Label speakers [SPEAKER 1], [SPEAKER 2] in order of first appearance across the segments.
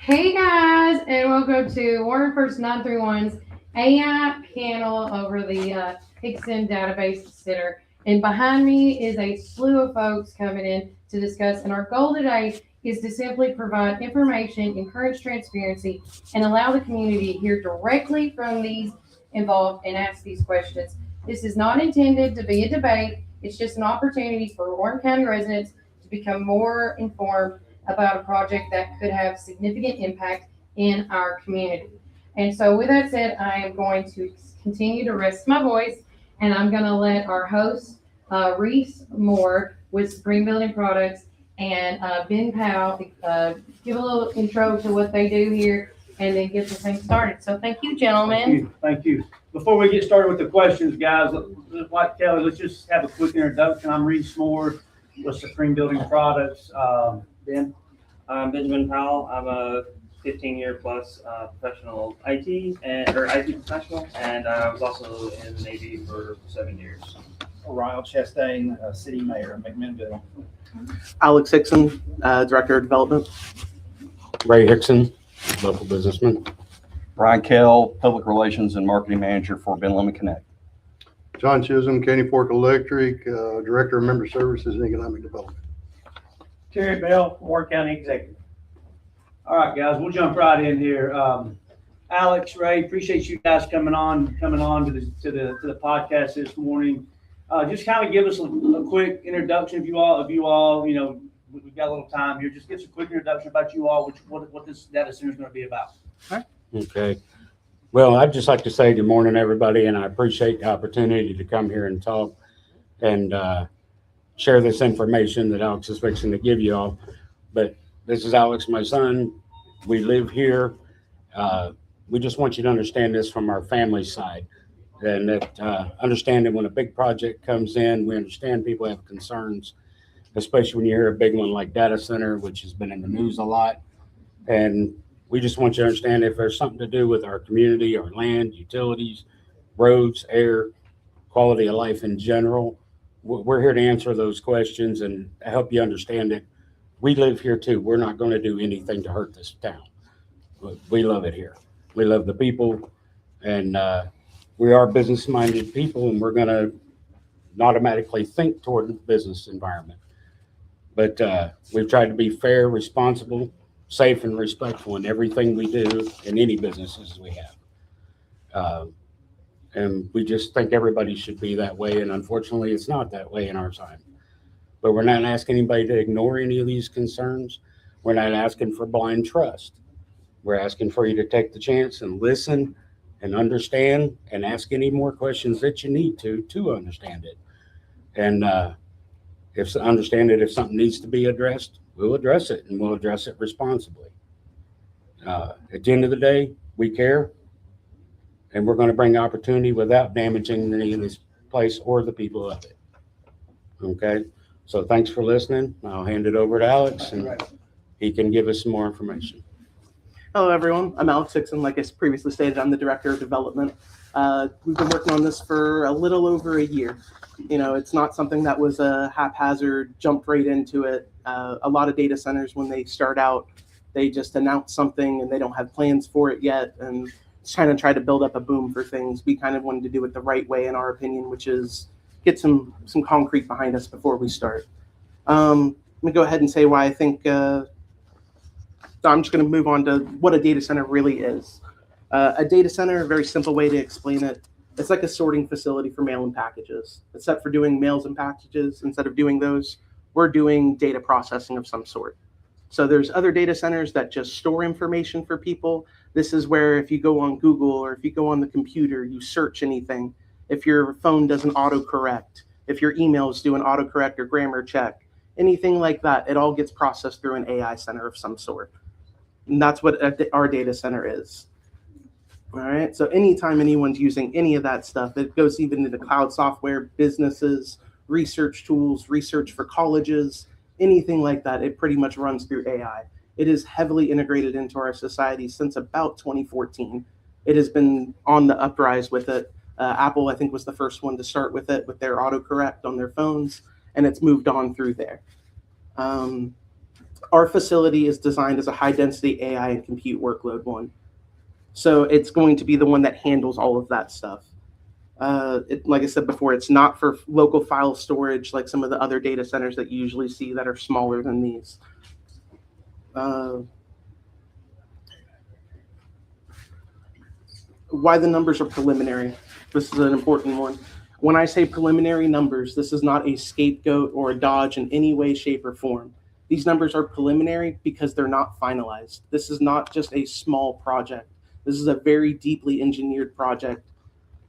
[SPEAKER 1] Hey guys, and welcome to Warren First 931's AI panel over the Hickson Database Center. And behind me is a slew of folks coming in to discuss. And our goal today is to simply provide information, encourage transparency, and allow the community to hear directly from these involved and ask these questions. This is not intended to be a debate, it's just an opportunity for Warren County residents to become more informed about a project that could have significant impact in our community. And so, with that said, I am going to continue to rest my voice, and I'm going to let our host, Reese Moore with Supreme Building Products, and Ben Powell give a little intro to what they do here and then get the thing started. So, thank you, gentlemen.
[SPEAKER 2] Thank you. Thank you. Before we get started with the questions, guys, like Kelly, let's just have a quick introduction. I'm Reese Moore with Supreme Building Products. Ben?
[SPEAKER 3] I'm Benjamin Powell. I'm a 15-year plus professional IT professional, and I was also in the Navy for 7 years.
[SPEAKER 4] Ryle Chastain, City Mayor of McMinnville.
[SPEAKER 5] Alex Hickson, Director of Development.
[SPEAKER 6] Ray Hickson, local businessman.
[SPEAKER 7] Brian Kell, Public Relations and Marketing Manager for Ben Lomond Connect.
[SPEAKER 8] John Chisholm, Caney Fork Electric, Director of Member Services and Economic Development.
[SPEAKER 2] Terry Bell, Warren County Executive. All right, guys, we'll jump right in here. Alex, Ray, appreciate you guys coming on to the podcast this morning. Just kind of give us a quick introduction of you all. You know, we've got a little time here. Just give us a quick introduction about you all, what this data center is going to be about.
[SPEAKER 6] Okay. Well, I'd just like to say good morning, everybody, and I appreciate the opportunity to come here and talk and share this information that Alex is fixing to give you all. But this is Alex, my son. We live here. We just want you to understand this from our family side, and that understanding when a big project comes in, we understand people have concerns, especially when you hear a big one like data center, which has been in the news a lot. And we just want you to understand if there's something to do with our community, our land, utilities, roads, air, quality of life in general, we're here to answer those questions and help you understand it. We live here too. We're not going to do anything to hurt this town. We love it here. We love the people, and we are business-minded people, and we're going to automatically think toward the business environment. But we've tried to be fair, responsible, safe, and respectful in everything we do in any businesses we have. And we just think everybody should be that way. And unfortunately, it's not that way in our time. But we're not asking anybody to ignore any of these concerns. We're not asking for blind trust. We're asking for you to take the chance and listen and understand and ask any more questions that you need to understand it. And if something needs to be addressed, we'll address it, and we'll address it responsibly. At the end of the day, we care. And we're going to bring opportunity without damaging any of this place or the people of it. Okay? So thanks for listening. I'll hand it over to Alex, and he can give us some more information.
[SPEAKER 5] Hello, everyone. I'm Alex Hickson. Like I previously stated, I'm the Director of Development. We've been working on this for a little over a year. You know, it's not something that was a haphazard, jumped right into it. A lot of data centers, when they start out, they just announce something and they don't have plans for it yet. And kind of try to build up a boom for things. We kind of wanted to do it the right way, in our opinion, which is get some concrete behind us before we start. Let me go ahead and say why I think. So I'm just going to move on to what a data center really is. A data center, a very simple way to explain it, it's like a sorting facility for mail and packages. Except for doing mails and packages, instead of doing those, we're doing data processing of some sort. So there's other data centers that just store information for people. This is where if you go on Google or if you go on the computer, you search anything. If your phone does an autocorrect, if your emails do an autocorrect or grammar check, anything like that, it all gets processed through an AI center of some sort. And that's what our data center is. All right, so anytime anyone's using any of that stuff, it goes even into cloud software, businesses, research tools, research for colleges, anything like that, it pretty much runs through AI. It is heavily integrated into our society since about 2014. It has been on the uprise with it. Apple, I think, was the first one to start with it, with their autocorrect on their phones, and it's moved on through there. Our facility is designed as a high density AI and compute workload one. So it's going to be the one that handles all of that stuff. Like I said before, it's not for local file storage like some of the other data centers that you usually see that are smaller than these. Why the numbers are preliminary. This is an important one. When I say preliminary numbers, this is not a scapegoat or a dodge in any way, shape, or form. These numbers are preliminary because they're not finalized. This is not just a small project. This is a very deeply engineered project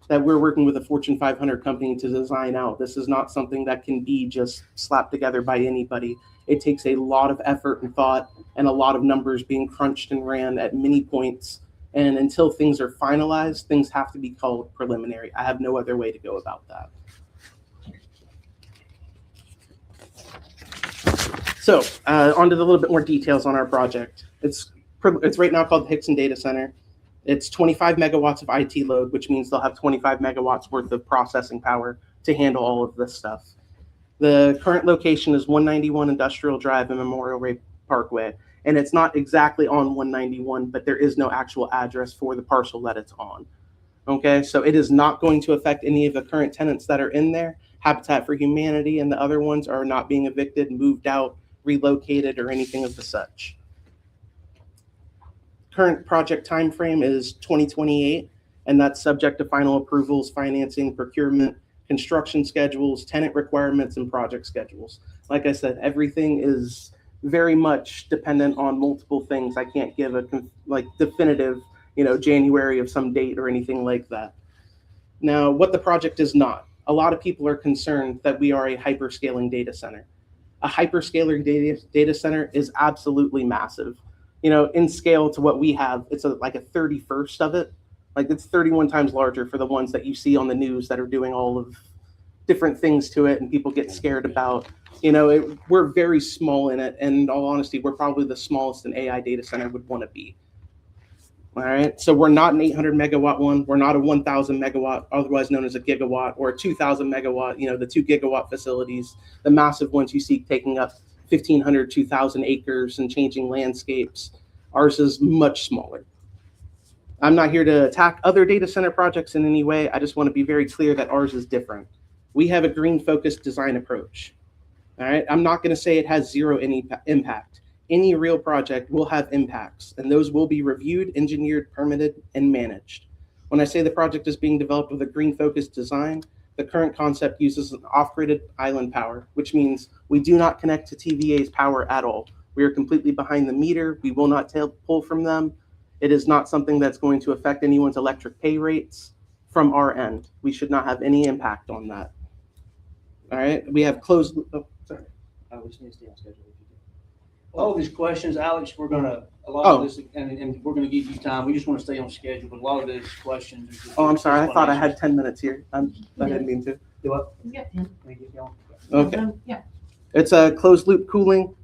[SPEAKER 5] that we're working with a Fortune 500 company to design out. This is not something that can be just slapped together by anybody. It takes a lot of effort and thought and a lot of numbers being crunched and ran at many points. And until things are finalized, things have to be called preliminary. I have no other way to go about that. So on to the little bit more details on our project. It's right now called the Hickson Data Center. It's 25 megawatts of IT load, which means they'll have 25 megawatts worth of processing power to handle all of this stuff. The current location is 191 Industrial Drive and Memorial Way Parkway. And it's not exactly on 191, but there is no actual address for the parcel that it's on. Okay, so it is not going to affect any of the current tenants that are in there. Habitat for Humanity and the other ones are not being evicted, moved out, relocated, or anything of the such. Current project time frame is 2028, and that's subject to final approvals, financing, procurement, construction schedules, tenant requirements, and project schedules. Like I said, everything is very much dependent on multiple things. I can't give a definitive, January of some date or anything like that. Now, what the project is not. A lot of people are concerned that we are a hyperscaling data center. A hyperscaler data center is absolutely massive. In scale to what we have, it's like a 31st of it. Like it's 31 times larger for the ones that you see on the news that are doing all of different things to it and people get scared about. We're very small in it, and in all honesty, we're probably the smallest an AI data center would want to be. All right, so we're not an 800 megawatt one. We're not a 1,000 megawatt, otherwise known as a gigawatt, or a 2,000 megawatt. The 2 gigawatt facilities, the massive ones you see taking up 1,500, 2,000 acres and changing landscapes. Ours is much smaller. I'm not here to attack other data center projects in any way. I just want to be very clear that ours is different. We have a green-focused design approach. All right, I'm not going to say it has zero any impact. Any real project will have impacts, and those will be reviewed, engineered, permitted, and managed. When I say the project is being developed with a green-focused design, the current concept uses an off-gridded island power, which means we do not connect to TVA's power at all. We are completely behind the meter. We will not pull from them. It is not something that's going to affect anyone's electric pay rates from our end. We should not have any impact on that. All right, we have closed. Oh, sorry.
[SPEAKER 3] We just need to stay on schedule.
[SPEAKER 2] All these questions, Alex, we're gonna, a lot of this, and we're gonna give you time. We just want to stay on schedule, but a lot of these questions. are just-
[SPEAKER 5] Oh, I'm sorry. I thought I had 10 minutes here. I didn't mean to.
[SPEAKER 2] Do what?
[SPEAKER 1] You got 10.
[SPEAKER 2] Can we get going?
[SPEAKER 5] Okay.
[SPEAKER 1] Yeah.
[SPEAKER 5] It's a closed loop cooling.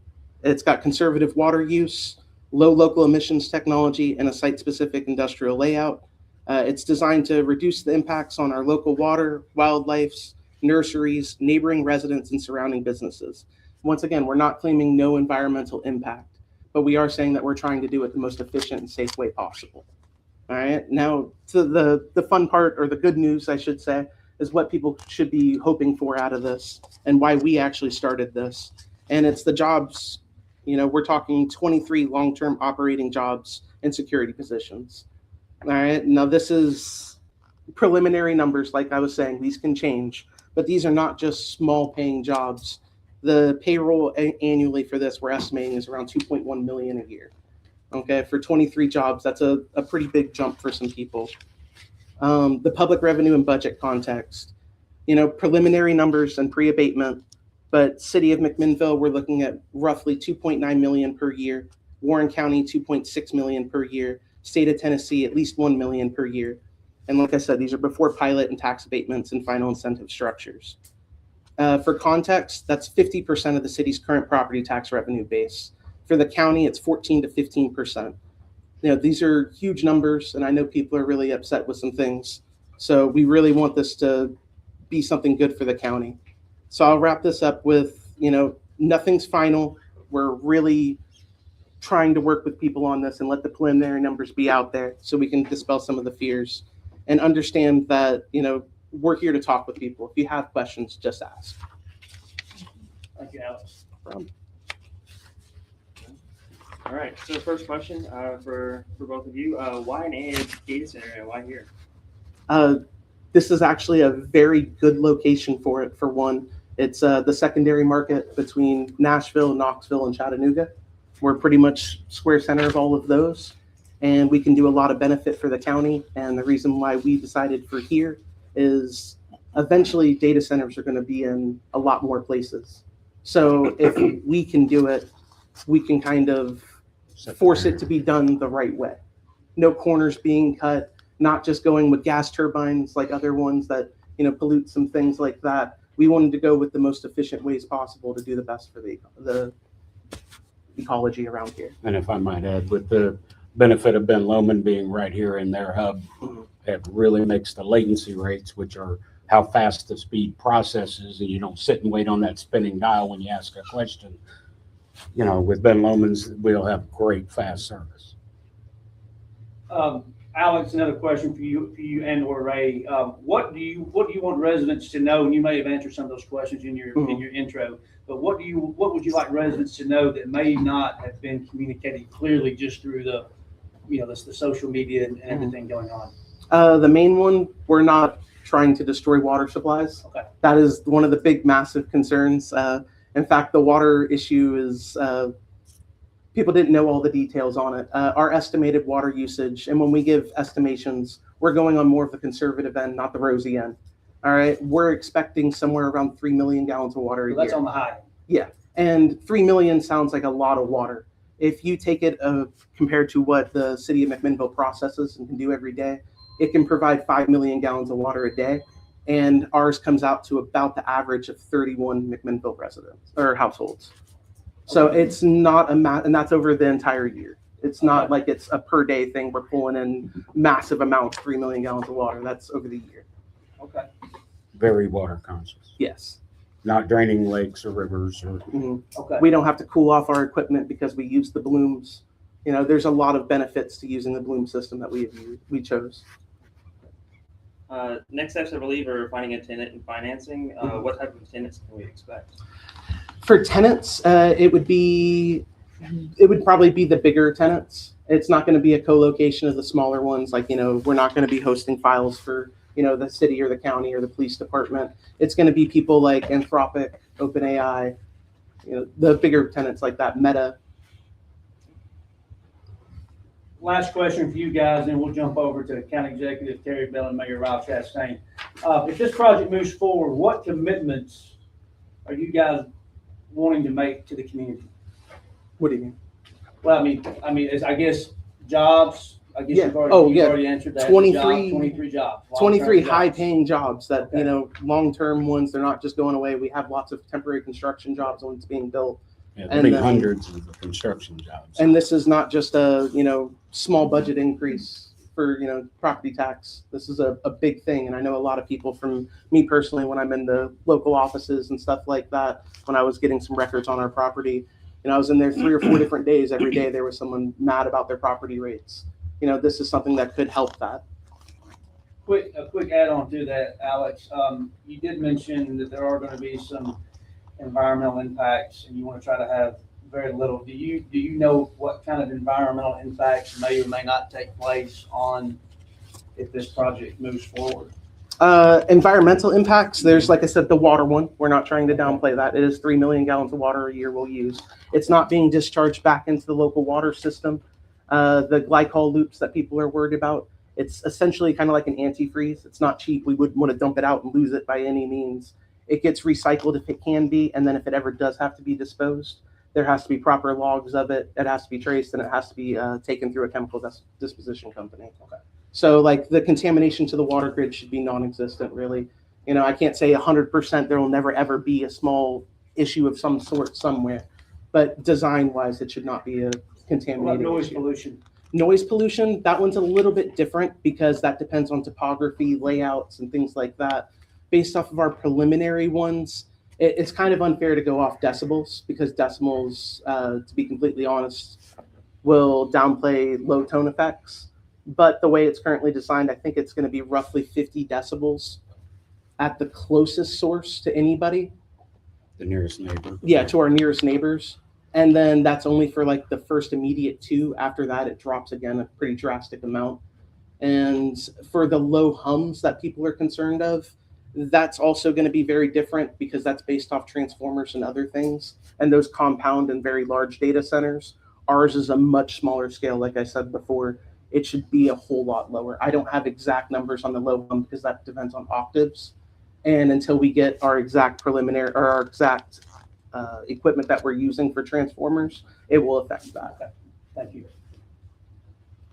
[SPEAKER 5] It's got conservative water use, low local emissions technology, and a site-specific industrial layout. It's designed to reduce the impacts on our local water, wildlife, nurseries, neighboring residents, and surrounding businesses. Once again, we're not claiming no environmental impact, but we are saying that we're trying to do it the most efficient and safe way possible. All right. Now, to the fun part, or the good news, I should say, is what people should be hoping for out of this and why we actually started this. And it's the jobs. We're talking 23 long-term operating jobs and security positions. All right. Now, this is preliminary numbers. Like I was saying, these can change, but these are not just small paying jobs. The payroll annually for this, we're estimating, is around 2.1 million a year. Okay, for 23 jobs, that's a pretty big jump for some people. The public revenue and budget context, preliminary numbers and pre-abatement, but City of McMinnville, we're looking at roughly 2.9 million per year. Warren County, 2.6 million per year. State of Tennessee, at least 1 million per year. And like I said, these are before pilot and tax abatements and final incentive structures. For context, that's 50% of the city's current property tax revenue base. For the county, it's 14 to 15%. These are huge numbers, and I know people are really upset with some things. So we really want this to be something good for the county. So I'll wrap this up with, nothing's final. We're really trying to work with people on this and let the preliminary numbers be out there so we can dispel some of the fears and understand that, we're here to talk with people. If you have questions, just ask.
[SPEAKER 2] Thank you, Alex.
[SPEAKER 3] All right, so first question for both of you. Why an AI data center and why here?
[SPEAKER 5] This is actually a very good location for it, for one. It's the secondary market between Nashville, Knoxville, and Chattanooga. We're pretty much square center of all of those, and we can do a lot of benefit for the county. And the reason why we decided for here is eventually data centers are going to be in a lot more places. So if we can do it, we can kind of force it to be done the right way. No corners being cut, not just going with gas turbines like other ones that, pollute some things like that. We wanted to go with the most efficient ways possible to do the best for the ecology around here.
[SPEAKER 6] And if I might add, with the benefit of Ben Lomond being right here in their hub, it really makes the latency rates, which are how fast the speed processes, and you don't sit and wait on that spinning dial when you ask a question. With Ben Lomond's, we'll have great fast service.
[SPEAKER 2] Alex, another question for you and or Ray. What do you want residents to know? And you may have answered some of those questions in your intro, but what would you like residents to know that may not have been communicated clearly just through the social media and everything going on?
[SPEAKER 5] The main one, we're not trying to destroy water supplies.
[SPEAKER 2] Okay.
[SPEAKER 5] That is one of the big, massive concerns. In fact, the water issue is people didn't know all the details on it. Our estimated water usage, and when we give estimations, we're going on more of the conservative end, not the rosy end. All right, we're expecting somewhere around 3 million gallons of water a
[SPEAKER 2] So that's
[SPEAKER 5] year.
[SPEAKER 2] on the high.
[SPEAKER 5] Yeah, and 3 million sounds like a lot of water. If you take it compared to what the city of McMinnville processes and can do every day, it can provide 5 million gallons of water a day. And ours comes out to about the average of 31 McMinnville residents or households. So it's not and that's over the entire year. It's not like it's a per day thing. We're pulling in massive amounts, 3 million gallons of water. That's over the year.
[SPEAKER 2] Okay.
[SPEAKER 6] Very water conscious,
[SPEAKER 5] Yes.
[SPEAKER 6] not draining lakes or rivers or.
[SPEAKER 2] Okay.
[SPEAKER 5] We don't have to cool off our equipment because we use the blooms. There's a lot of benefits to using the bloom system that we chose.
[SPEAKER 3] Next steps, I believe, are finding a tenant and financing. What type of tenants can we expect?
[SPEAKER 5] For tenants, it would probably be the bigger tenants. It's not going to be a co-location of the smaller ones. Like, we're not going to be hosting files for, the city or the county or the police department. It's going to be people like Anthropic, OpenAI, the bigger tenants like that, Meta.
[SPEAKER 2] Last question for you guys, and we'll jump over to County Executive Terry Bell and Mayor Ralph Chastain. If this project moves forward, what commitments are you guys wanting to make to the community?
[SPEAKER 5] What do you mean?
[SPEAKER 2] Well, I guess jobs. I guess
[SPEAKER 5] Yeah.
[SPEAKER 2] you've already,
[SPEAKER 5] Yeah.
[SPEAKER 2] already answered that.
[SPEAKER 5] 23
[SPEAKER 2] jobs.
[SPEAKER 5] 23
[SPEAKER 2] long-term jobs.
[SPEAKER 5] high-paying jobs that,
[SPEAKER 2] Okay.
[SPEAKER 5] long-term ones, they're not just going away. We have lots of temporary construction jobs when it's being built.
[SPEAKER 6] Yeah,
[SPEAKER 5] And
[SPEAKER 6] there'll be
[SPEAKER 5] then-
[SPEAKER 6] hundreds of construction jobs.
[SPEAKER 5] And this is not just a, small budget increase for, property tax. This is a big thing. And I know a lot of people, from me personally, when I'm in the local offices and stuff like that, when I was getting some records on our property, I was in there 3 or 4 different days. Every day there was someone mad about their property rates. This is something that could help that.
[SPEAKER 2] A quick add-on to that, Alex. You did mention that there are going to be some environmental impacts, and you want to try to have very little. Do you know what kind of environmental impacts may or may not take place if this project moves forward?
[SPEAKER 5] Environmental impacts, there's, like I said, the water one. We're not trying to downplay that. It is 3 million gallons of water a year we'll use. It's not being discharged back into the local water system. The glycol loops that people are worried about, it's essentially kind of like an antifreeze. It's not cheap. We wouldn't want to dump it out and lose it by any means. It gets recycled if it can be, and then if it ever does have to be disposed, there has to be proper logs of it. It has to be traced, and it has to be taken through a chemical disposition company.
[SPEAKER 2] Okay.
[SPEAKER 5] So, like, the contamination to the water grid should be non-existent, really. I can't say 100% there will never ever be a small issue of some sort somewhere, but design-wise, it should not be a
[SPEAKER 2] What about
[SPEAKER 5] contaminated
[SPEAKER 2] noise
[SPEAKER 5] issue.
[SPEAKER 2] pollution?
[SPEAKER 5] Noise pollution, that one's a little bit different because that depends on topography, layouts, and things like that. Based off of our preliminary ones, it's kind of unfair to go off decibels because decibels, to be completely honest, will downplay low tone effects. But the way it's currently designed, I think it's going to be roughly 50 decibels at the closest source to anybody.
[SPEAKER 6] The nearest neighbor.
[SPEAKER 5] Yeah, to our nearest neighbors. And then that's only for like the first immediate two. After that, it drops again a pretty drastic amount. And for the low hums that people are concerned of, that's also going to be very different because that's based off transformers and other things. And those compound and very large data centers. Ours is a much smaller scale, like I said before. It should be a whole lot lower. I don't have exact numbers on the low hum because that depends on octaves. And until we get our exact preliminary or our exact equipment that we're using for transformers, it will affect that.
[SPEAKER 2] Thank you.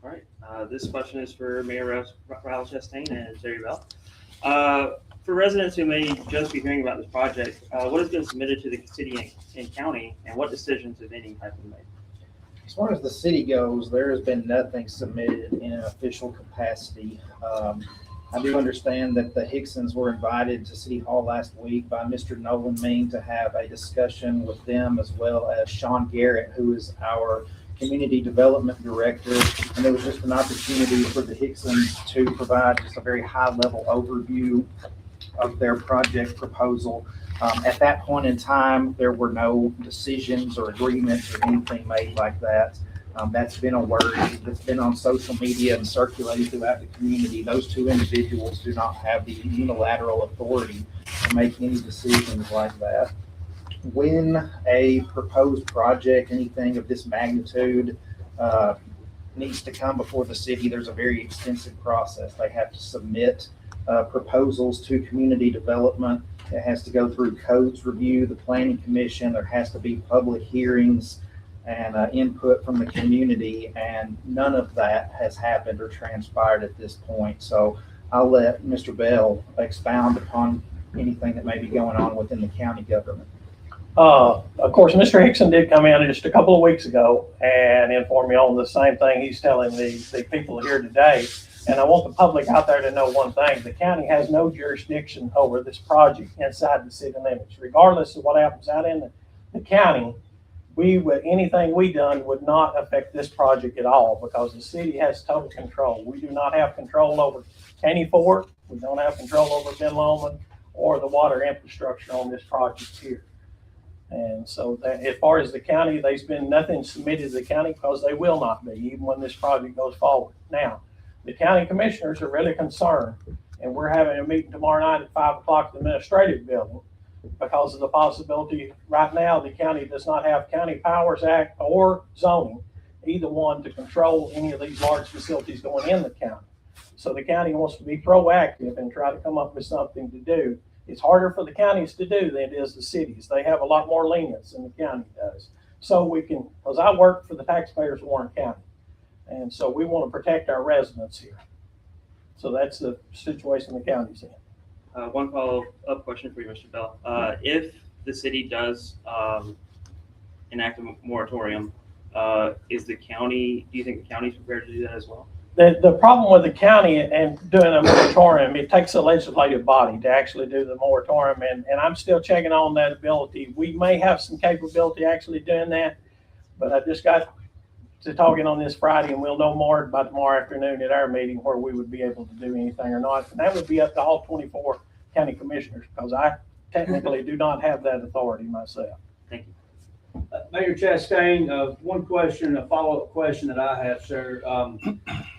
[SPEAKER 3] All right, this question is for Mayor Ralph Chastain and Terry Bell. For residents who may just be hearing about this project, what has been submitted to the city and county, and what decisions, if any, have been made?
[SPEAKER 4] As far as the city goes, there has been nothing submitted in an official capacity. I do understand that the Hicksons were invited to City Hall last week by Mr. Nolan Mean to have a discussion with them, as well as Sean Garrett, who is our Community Development Director. And there was just an opportunity for the Hicksons to provide just a very high-level overview of their project proposal. At that point in time, there were no decisions or agreements or anything made like that. That's been a word that's been on social media and circulated throughout the community. Those two individuals do not have the unilateral authority to make any decisions like that. When a proposed project, anything of this magnitude, needs to come before the city, there's a very extensive process. They have to submit proposals to community development. It has to go through codes review, the planning commission. There has to be public hearings and input from the community, and none of that has happened or transpired at this point. So I'll let Mr. Bell expound upon anything that may be going on within the county government.
[SPEAKER 9] Of course, Mr. Hickson did come in just a couple of weeks ago and inform me on the same thing he's telling the people here today. And I want the public out there to know one thing: the county has no jurisdiction over this project inside the city limits. Regardless of what happens out in the county, anything we done would not affect this project at all because the city has total control. We do not have control over Caney Fork. We don't have control over Ben Lomond or the water infrastructure on this project here. And so as far as the county, there's been nothing submitted to the county because they will not be, even when this project goes forward. Now, the county commissioners are really concerned, and we're having a meeting tomorrow night at 5 o'clock at the administrative building because of the possibility right now the county does not have County Powers Act or zoning, either one, to control any of these large facilities going in the county. So the county wants to be proactive and try to come up with something to do. It's harder for the counties to do than it is the cities. They have a lot more lenience than the county does. So we can, because I work for the taxpayers of Warren County. And so we want to protect our residents here. So that's the situation the county's in.
[SPEAKER 3] One follow-up question for you, Mr. Bell. If the city does enact a moratorium, do you think the county's prepared to do that as well?
[SPEAKER 9] The problem with the county and doing a moratorium, it takes a legislative body to actually do the moratorium, and I'm still checking on that ability. We may have some capability actually doing that, but I just got to talking on this Friday, and we'll know more by tomorrow afternoon at our meeting where we would be able to do anything or not. And that would be up to all 24 county commissioners because I technically do not have that authority myself.
[SPEAKER 3] Thank you.
[SPEAKER 2] Mayor Chastain, one question, a follow-up question that I have, sir.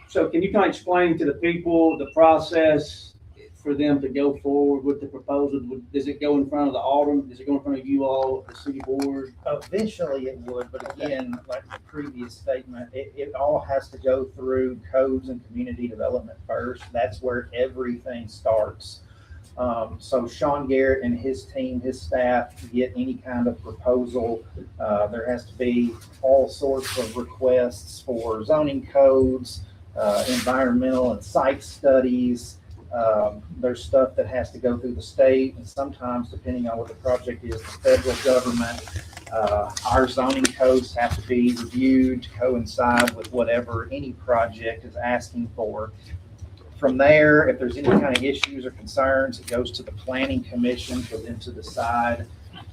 [SPEAKER 2] So can you kind of explain to the people the process for them to go forward with the proposal? Does it go in front of the Alderman? Does it go in front of you all, the city board?
[SPEAKER 4] Eventually it would, but again, like the previous statement, it all has to go through codes and community development first. That's where everything starts. So Sean Garrett and his team, his staff, get any kind of proposal. There has to be all sorts of requests for zoning codes, environmental and site studies. There's stuff that has to go through the state, and sometimes, depending on what the project is, the federal government. Our zoning codes have to be reviewed to coincide with whatever any project is asking for. From there, if there's any kind of issues or concerns, it goes to the planning commission for them to decide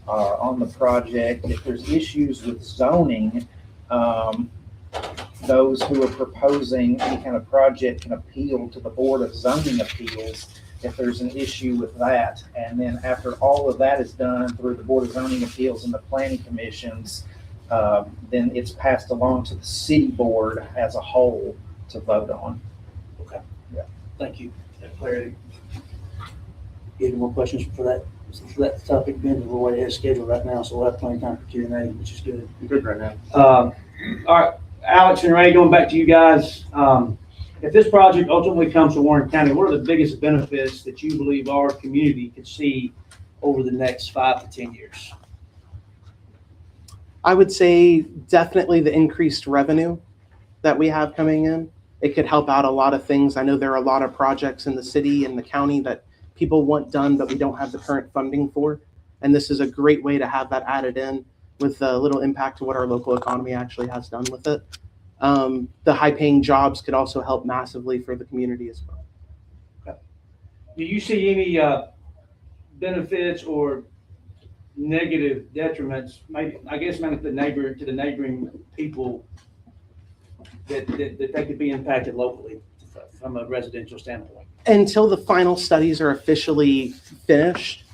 [SPEAKER 4] on the project. If there's issues with zoning, those who are proposing any kind of project can appeal to the Board of Zoning Appeals if there's an issue with that. And then after all of that is done through the Board of Zoning Appeals and the planning commissions, then it's passed along to the city board as a whole to vote on.
[SPEAKER 10] Thank you for that clarity. Any more questions for that topic, Ben? We're way ahead of schedule right now, so we'll have plenty of time for Q&A, which is good.
[SPEAKER 3] I'm good right now.
[SPEAKER 2] All right, Alex and Ray, going back to you guys. If this project ultimately comes to Warren County, what are the biggest benefits that you believe our community could see over the next 5 to 10 years?
[SPEAKER 5] I would say definitely the increased revenue that we have coming in. It could help out a lot of things. I know there are a lot of projects in the city and the county that people want done, but we don't have the current funding for. And this is a great way to have that added in with a little impact to what our local economy actually has done with it. The high-paying jobs could also help massively for the community as well.
[SPEAKER 2] Do you see any benefits or negative detriments, maybe, I guess, maybe to the neighboring people that they could be impacted locally from a residential standpoint?
[SPEAKER 5] Until the final studies are officially finished,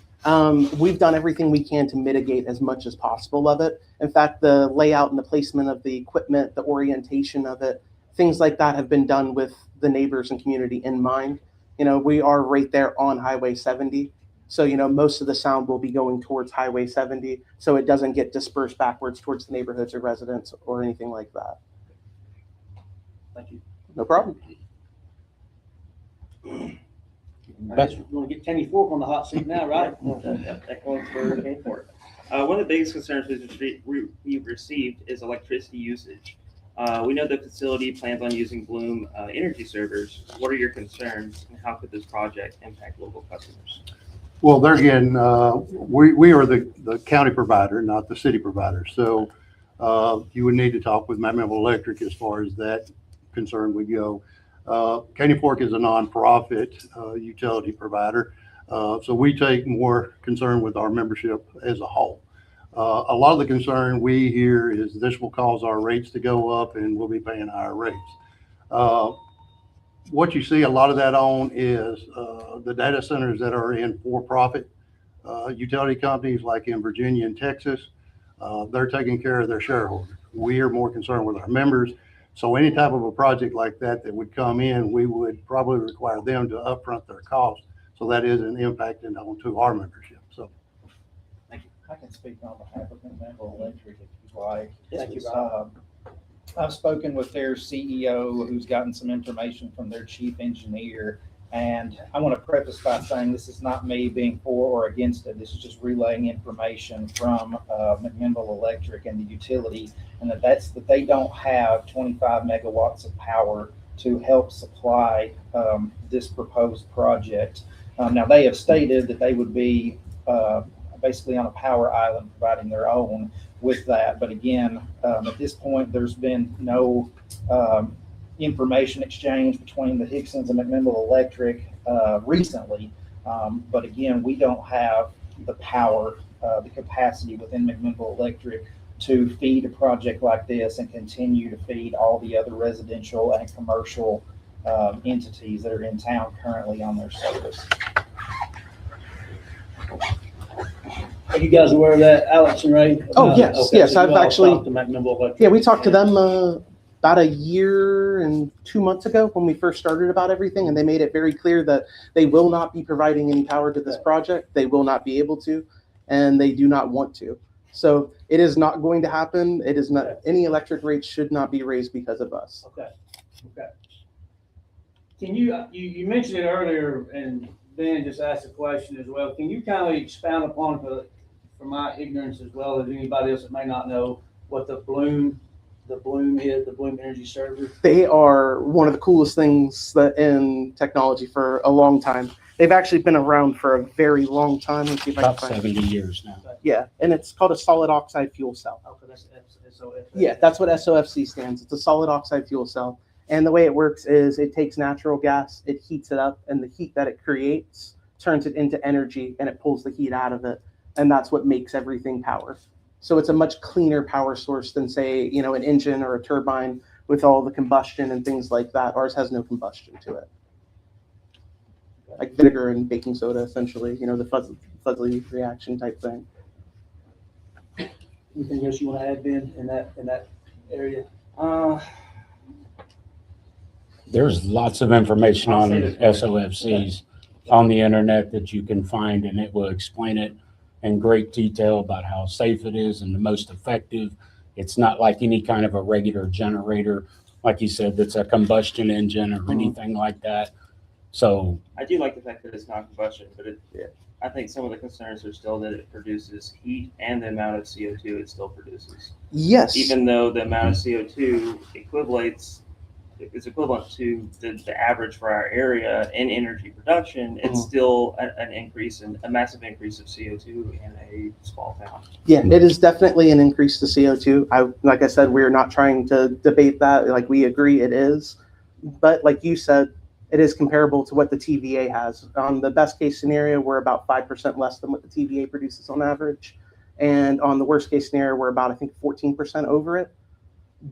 [SPEAKER 5] we've done everything we can to mitigate as much as possible of it. In fact, the layout and the placement of the equipment, the orientation of it, things like that have been done with the neighbors and community in mind. You know, we are right there on Highway 70. So, you know, most of the sound will be going towards Highway 70, so it doesn't get dispersed backwards towards the neighborhoods or residents or anything like that.
[SPEAKER 2] Thank you.
[SPEAKER 5] No problem.
[SPEAKER 2] I guess we're going to get Kenny Fork on the hot seat now, right?
[SPEAKER 3] That one's for Kenny Fork. One of the biggest concerns we've received is electricity usage. We know the facility plans on using Bloom energy servers. What are your concerns, and how could this project impact local customers?
[SPEAKER 8] Well, there again, we are the county provider, not the city provider. So you would need to talk with Magnum Electric as far as that concern would go. Kenny Fork is a nonprofit utility provider. So we take more concern with our membership as a whole. A lot of the concern we hear is this will cause our rates to go up and we'll be paying higher rates. What you see a lot of that on is the data centers that are in for-profit utility companies like in Virginia and Texas. They're taking care of their shareholders. We are more concerned with our members. So any type of a project like that would come in, we would probably require them to upfront their costs. So that is an impact onto our membership. So
[SPEAKER 4] I can speak on behalf of Magnum Electric if you'd like.
[SPEAKER 2] Thank you, Rob.
[SPEAKER 4] I've spoken with their CEO who's gotten some information from their chief engineer. And I want to preface by saying this is not me being for or against it. This is just relaying information from McMinnville Electric and the utility, and that they don't have 25 megawatts of power to help supply this proposed project. Now, they have stated that they would be basically on a power island providing their own with that. But again, at this point, there's been no information exchange between the Hicksons and McMinnville Electric recently. But again, we don't have the power, the capacity within McMinnville Electric to feed a project like this and continue to feed all the other residential and commercial entities that are in town currently on their service.
[SPEAKER 2] Are you guys aware of that, Alex and Ray?
[SPEAKER 5] Oh, yes,
[SPEAKER 2] Okay,
[SPEAKER 5] yes,
[SPEAKER 2] so you
[SPEAKER 5] I've
[SPEAKER 2] all
[SPEAKER 5] actually-
[SPEAKER 2] talked to McMinnville Electric.
[SPEAKER 5] Yeah, we talked to them about a year and 2 months ago when we first started about everything, and they made it very clear that they will not be providing any power to this project. They will not be able to, and they do not want to. So it is not going to happen. It is not, any electric rates should not be raised because of us.
[SPEAKER 2] Okay. Can you mentioned it earlier, and Ben just asked a question as well. Can you kind of expound upon, for my ignorance as well as anybody else that may not know, what the Bloom is, the Bloom Energy Server?
[SPEAKER 5] They are one of the coolest things that in technology for a long time. They've actually been around for a very long time. Let's see if I
[SPEAKER 6] About
[SPEAKER 5] can find
[SPEAKER 6] 70 years now.
[SPEAKER 5] Yeah, and it's called a solid oxide fuel cell.
[SPEAKER 2] Okay, that's SOF.
[SPEAKER 5] Yeah, that's what SOFC stands. It's a solid oxide fuel cell. And the way it works is it takes natural gas, it heats it up, and the heat that it creates turns it into energy, and it pulls the heat out of it. and that's what makes everything power. So it's a much cleaner power source than, say, an engine or a turbine with all the combustion and things like that. Ours has no combustion to it. Like vinegar and baking soda, essentially, the fuzzy reaction type thing.
[SPEAKER 10] Anything else you want to add, Ben, in that area?
[SPEAKER 6] There's lots of information
[SPEAKER 2] I'll
[SPEAKER 6] on
[SPEAKER 2] say this.
[SPEAKER 6] SOFCs on the internet that you can find, and it will explain it in great detail about how safe it is and the most effective. It's not like any kind of a regular generator, like you said, that's a combustion engine or anything like that. So
[SPEAKER 3] I do like the fact that it's not combustion, but I think some of the concerns are still that it produces heat and the amount of CO2 it still produces.
[SPEAKER 5] Yes.
[SPEAKER 3] Even though the amount of CO2 is equivalent to the average for our area in energy production, it's still a massive increase of CO2 in a small town.
[SPEAKER 5] Yeah, it is definitely an increase to CO2. Like I said, we're not trying to debate that. Like, we agree it is. But like you said, it is comparable to what the TVA has. On the best case scenario, we're about 5% less than what the TVA produces on average. And on the worst case scenario, we're about, I think, 14% over it.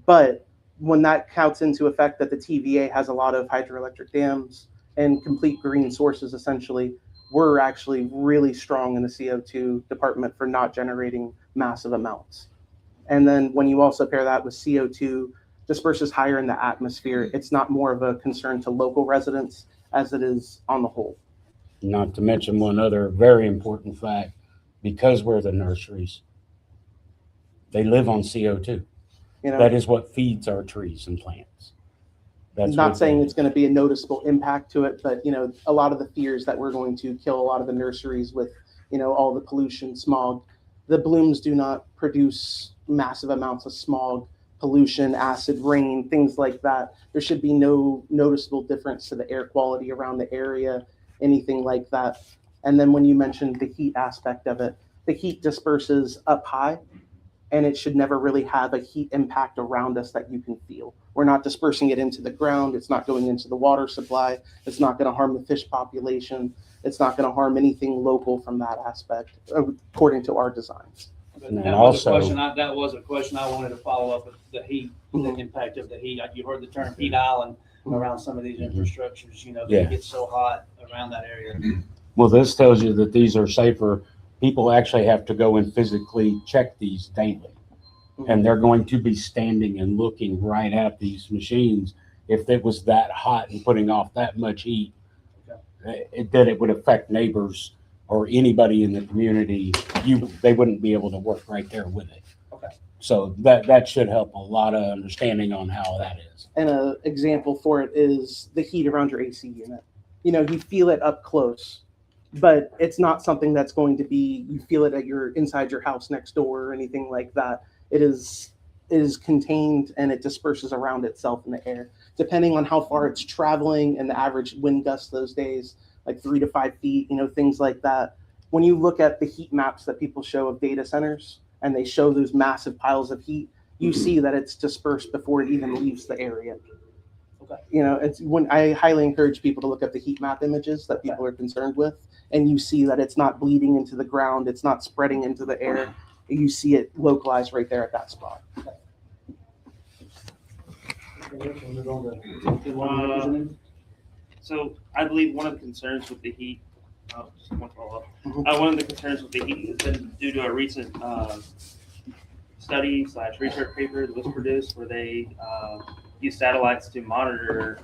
[SPEAKER 5] But when that counts into effect that the TVA has a lot of hydroelectric dams and complete green sources, essentially, we're actually really strong in the CO2 department for not generating massive amounts. And then when you also pair that with CO2 disperses higher in the atmosphere, it's not more of a concern to local residents as it is on the whole.
[SPEAKER 6] not to mention one other very important fact, because we're the nurseries, they live on CO2. That is what feeds our trees and plants. That's
[SPEAKER 5] not saying it's going to be a noticeable impact to it, but a lot of the fears that we're going to kill a lot of the nurseries with, all the pollution, smog. The blooms do not produce massive amounts of smog, pollution, acid rain, things like that. There should be no noticeable difference to the air quality around the area, anything like that. And then when you mentioned the heat aspect of it, the heat disperses up high, and it should never really have a heat impact around us that you can feel. We're not dispersing it into the ground. It's not going into the water supply. It's not going to harm the fish population. It's not going to harm anything local from that aspect, according to our designs.
[SPEAKER 2] But that was a question I wanted to follow up with the heat, the impact of the heat. You heard the term heat island around some of these infrastructures, they get so hot around that area.
[SPEAKER 6] Well, this tells you that these are safer. People actually have to go and physically check these daily. And they're going to be standing and looking right at these machines. If it was that hot and putting off that much heat, that it would affect neighbors or anybody in the community. They wouldn't be able to work right there with it.
[SPEAKER 2] Okay.
[SPEAKER 6] So that should help a lot of understanding on how that is.
[SPEAKER 5] And an example for it is the heat around your AC unit. You feel it up close, but it's not something that's going to be, you feel it inside your house next door or anything like that. It is contained and it disperses around itself in the air. Depending on how far it's traveling and the average wind gust those days, like 3 to 5 feet, things like that. When you look at the heat maps that people show of data centers and they show those massive piles of heat, you see that it's dispersed before it even leaves the area. Okay. It's when I highly encourage people to look at the heat map images that people are concerned with, and you see that it's not bleeding into the ground, it's not spreading into the air. You see it localized right there at that spot.
[SPEAKER 3] So I believe one of the concerns with the heat, just one follow-up. One of the concerns with the heat has been due to a recent study/research paper that was produced where they use satellites to monitor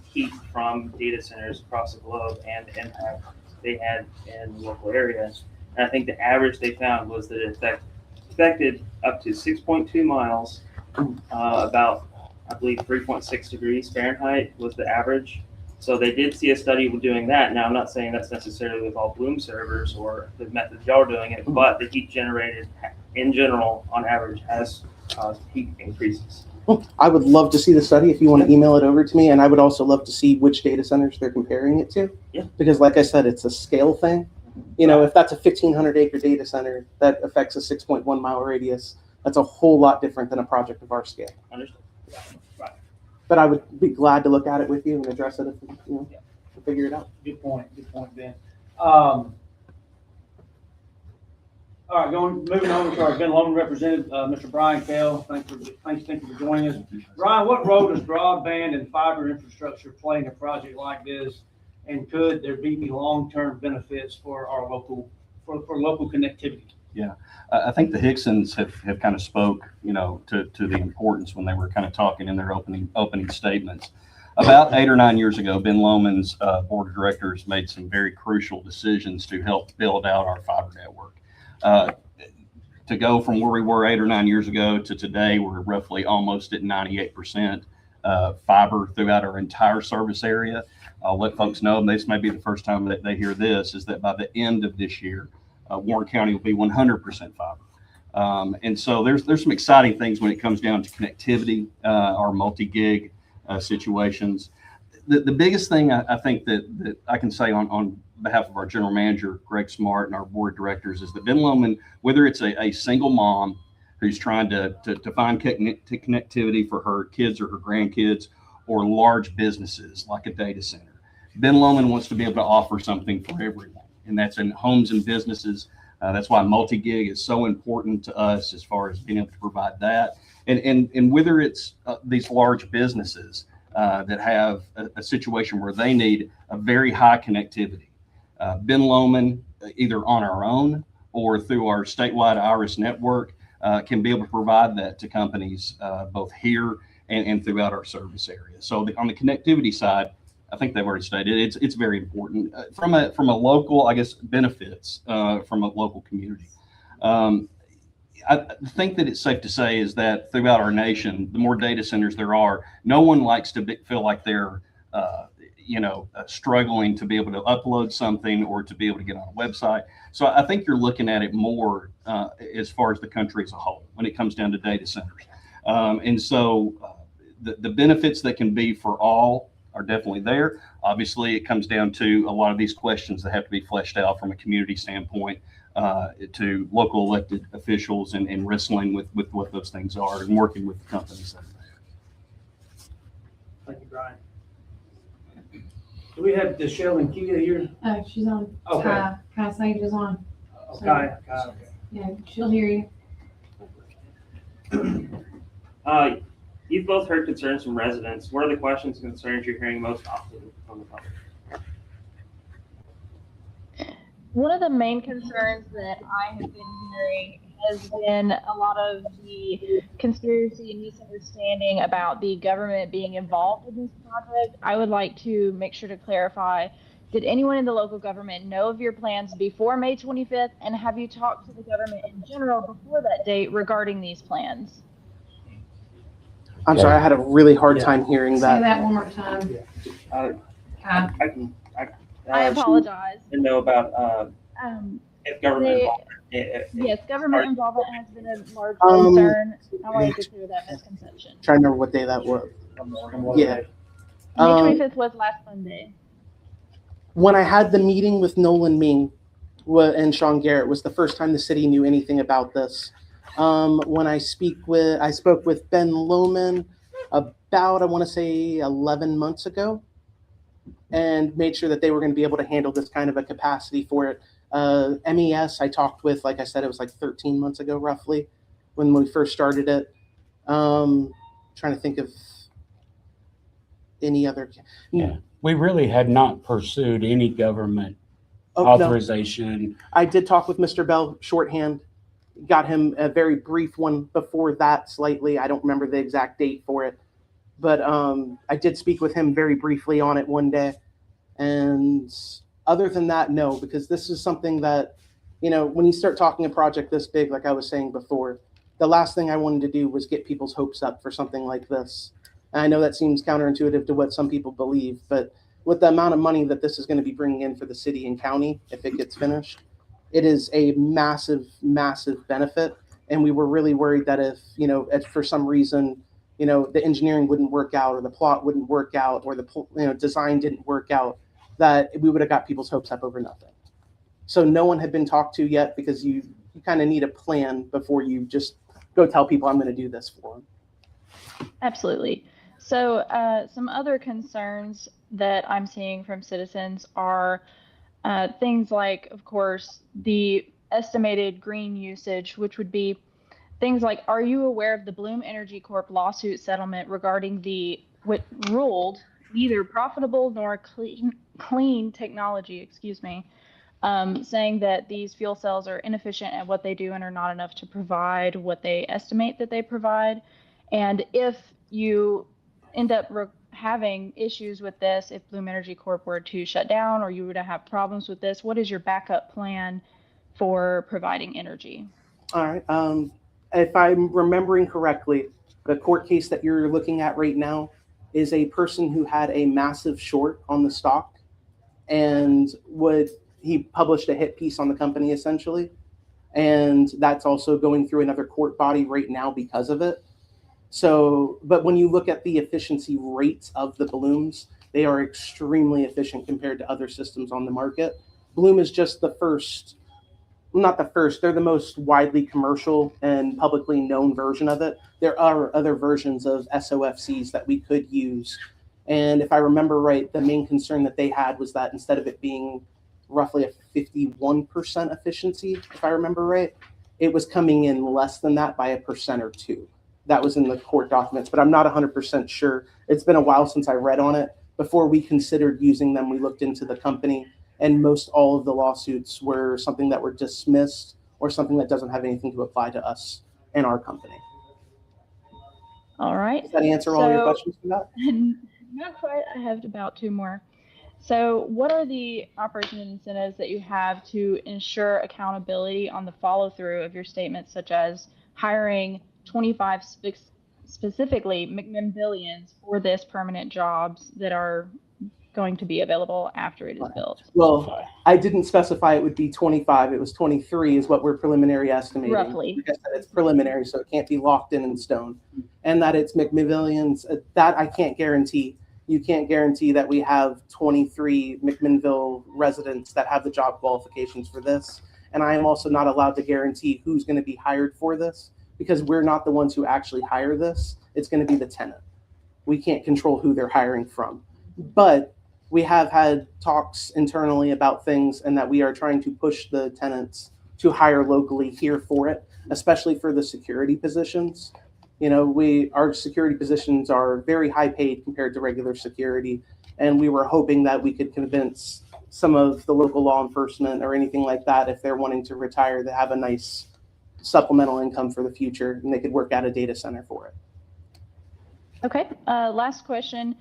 [SPEAKER 3] heat from data centers across the globe and the impact they had in the local areas. And I think the average they found was that it affected up to 6.2 miles, about, I believe, 3.6 degrees Fahrenheit was the average. So they did see a study doing that. Now, I'm not saying that's necessarily with all Bloom servers or the methods y'all are doing it, but the heat generated in general, on average, has caused heat increases.
[SPEAKER 5] I would love to see the study if you want to email it over to me, and I would also love to see which data centers they're comparing it to.
[SPEAKER 3] Yeah.
[SPEAKER 5] Because like I said, it's a scale thing. If that's a 1,500 acre data center that affects a 6.1 mile radius, that's a whole lot different than a project of our scale.
[SPEAKER 3] Understood.
[SPEAKER 2] Right.
[SPEAKER 5] But I would be glad to look at it with you and address it if to figure it out.
[SPEAKER 2] Good point, Ben. All right, moving over to our Ben Lomond representative, Mr. Brian Kell. Thank you for joining us. Brian, what role does broadband and fiber infrastructure play in a project like this? And could there be long-term benefits for our local connectivity?
[SPEAKER 7] Yeah, I think the Hicksons have kind of spoke, to the importance when they were kind of talking in their opening statements. About 8 or 9 years ago, Ben Lomond's board of directors made some very crucial decisions to help build out our fiber network. To go from where we were 8 or 9 years ago to today, we're roughly almost at 98% fiber throughout our entire service area. I'll let folks know, and this may be the first time that they hear this, is that by the end of this year, Warren County will be 100% fiber. And so there's some exciting things when it comes down to connectivity, our multi-gig situations. The biggest thing I think that I can say on behalf of our general manager, Greg Smart, and our board of directors is that Ben Lomond, whether it's a single mom who's trying to find connectivity for her kids or her grandkids, or large businesses like a data center, Ben Lomond wants to be able to offer something for everyone, and that's in homes and businesses. That's why multi-gig is so important to us as far as being able to provide that. And whether it's these large businesses that have a situation where they need a very high connectivity, Ben Lomond, either on our own or through our statewide IRIS network, can be able to provide that to companies both here and throughout our service area. So on the connectivity side, I think they've already stated it's very important from a local, I guess, benefits from a local community. I think that it's safe to say is that throughout our nation, the more data centers there are, no one likes to feel like they're struggling to be able to upload something or to be able to get on a website. So I think you're looking at it more as far as the country as a whole when it comes down to data centers. And so the benefits that can be for all are definitely there. Obviously, it comes down to a lot of these questions that have to be fleshed out from a community standpoint to local elected officials and wrestling with what those things are and working with the companies that are there.
[SPEAKER 2] Thank you, Brian. Do we have Deshelle and Kia here?
[SPEAKER 1] Oh, she's on.
[SPEAKER 2] Okay.
[SPEAKER 1] Kai Sage is on.
[SPEAKER 2] Okay.
[SPEAKER 1] Yeah, she'll hear you.
[SPEAKER 3] You've both heard concerns from residents. What are the questions and concerns you're hearing most often from the public?
[SPEAKER 11] One of the main concerns that I have been hearing has been a lot of the conspiracy and misunderstanding about the government being involved in this project. I would like to make sure to clarify, did anyone in the local government know of your plans before May 25th? And have you talked to the government in general before that date regarding these plans?
[SPEAKER 5] I'm sorry, I had a really hard time hearing
[SPEAKER 1] Say
[SPEAKER 5] that.
[SPEAKER 1] that one more time. Kai.
[SPEAKER 11] I apologize.
[SPEAKER 3] And know about if government involvement.
[SPEAKER 11] Yes, government involvement has been a large concern. I wanted to clear that misconception.
[SPEAKER 5] Trying to remember what day that was. Yeah.
[SPEAKER 11] May 25th was last Monday.
[SPEAKER 5] When I had the meeting with Nolan Ming and Sean Garrett was the first time the city knew anything about this. When I spoke with Ben Lomond about, I want to say 11 months ago, and made sure that they were going to be able to handle this kind of a capacity for it. MES, I talked with, like I said, it was like 13 months ago, roughly, when we first started it. Trying to think of any other.
[SPEAKER 6] Yeah, we really had not pursued any government
[SPEAKER 5] No.
[SPEAKER 6] authorization.
[SPEAKER 5] I did talk with Mr. Bell shorthand, got him a very brief one before that slightly. I don't remember the exact date for it, but I did speak with him very briefly on it one day. And other than that, no, because this is something that, when you start talking a project this big, like I was saying before, the last thing I wanted to do was get people's hopes up for something like this. And I know that seems counterintuitive to what some people believe, but with the amount of money that this is going to be bringing in for the city and county, if it gets finished, it is a massive, massive benefit. And we were really worried that if for some reason, the engineering wouldn't work out or the plot wouldn't work out or the design didn't work out, that we would have got people's hopes up over nothing. So no one had been talked to yet, because you kind of need a plan before you just go tell people I'm going to do this for them.
[SPEAKER 11] Absolutely. So some other concerns that I'm seeing from citizens are things like, of course, the estimated green usage, which would be things like, are you aware of the Bloom Energy Corp lawsuit settlement regarding what ruled neither profitable nor clean technology, saying that these fuel cells are inefficient at what they do and are not enough to provide what they estimate that they provide. And if you end up having issues with this, if Bloom Energy Corp were to shut down or you were to have problems with this, what is your backup plan for providing energy?
[SPEAKER 5] All right. If I'm remembering correctly, the court case that you're looking at right now is a person who had a massive short on the stock, and he published a hit piece on the company essentially, and that's also going through another court body right now because of it. So, but when you look at the efficiency rates of the Blooms, they are extremely efficient compared to other systems on the market. Bloom is just the first, not the first, they're the most widely commercial and publicly known version of it. There are other versions of SOFCs that we could use. And if I remember right, the main concern that they had was that instead of it being roughly a 51% efficiency, if I remember right, it was coming in less than that by 1% or 2%. That was in the court documents, but I'm not 100% sure. It's been a while since I read on it. Before we considered using them, we looked into the company, and most all of the lawsuits were something that were dismissed or something that doesn't have anything to apply to us and our company.
[SPEAKER 11] All right.
[SPEAKER 5] Does that answer all your questions for that?
[SPEAKER 11] Not quite. I have about 2 more. So what are the operation incentives that you have to ensure accountability on the follow through of your statements, such as hiring 25 specifically McMillions for this permanent jobs that are going to be available after it is built?
[SPEAKER 5] Well, I didn't specify it would be 25. It was 23 is what we're preliminary estimating.
[SPEAKER 11] Roughly.
[SPEAKER 5] Like I said, it's preliminary, so it can't be locked in stone. And that it's McMillions, that I can't guarantee. You can't guarantee that we have 23 McMinnville residents that have the job qualifications for this. And I am also not allowed to guarantee who's going to be hired for this, because we're not the ones who actually hire this. It's going to be the tenant. We can't control who they're hiring from. But we have had talks internally about things, and that we are trying to push the tenants to hire locally here for it, especially for the security positions. You know, our security positions are very high paid compared to regular security. And we were hoping that we could convince some of the local law enforcement or anything like that, if they're wanting to retire, to have a nice supplemental income for the future, and they could work at a data center for it.
[SPEAKER 11] Okay. Last question.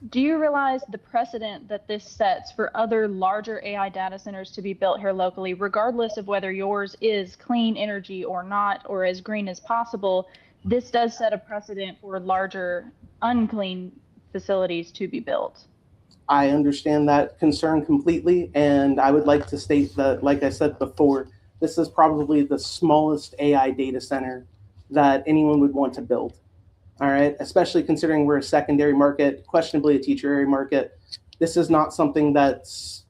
[SPEAKER 11] Do you realize the precedent that this sets for other larger AI data centers to be built here locally, regardless of whether yours is clean energy or not, or as green as possible? This does set a precedent for larger unclean facilities to be built.
[SPEAKER 5] I understand that concern completely, and I would like to state that, like I said before, this is probably the smallest AI data center that anyone would want to build. All right, especially considering we're a secondary market, questionably a tertiary market. This is not something that's,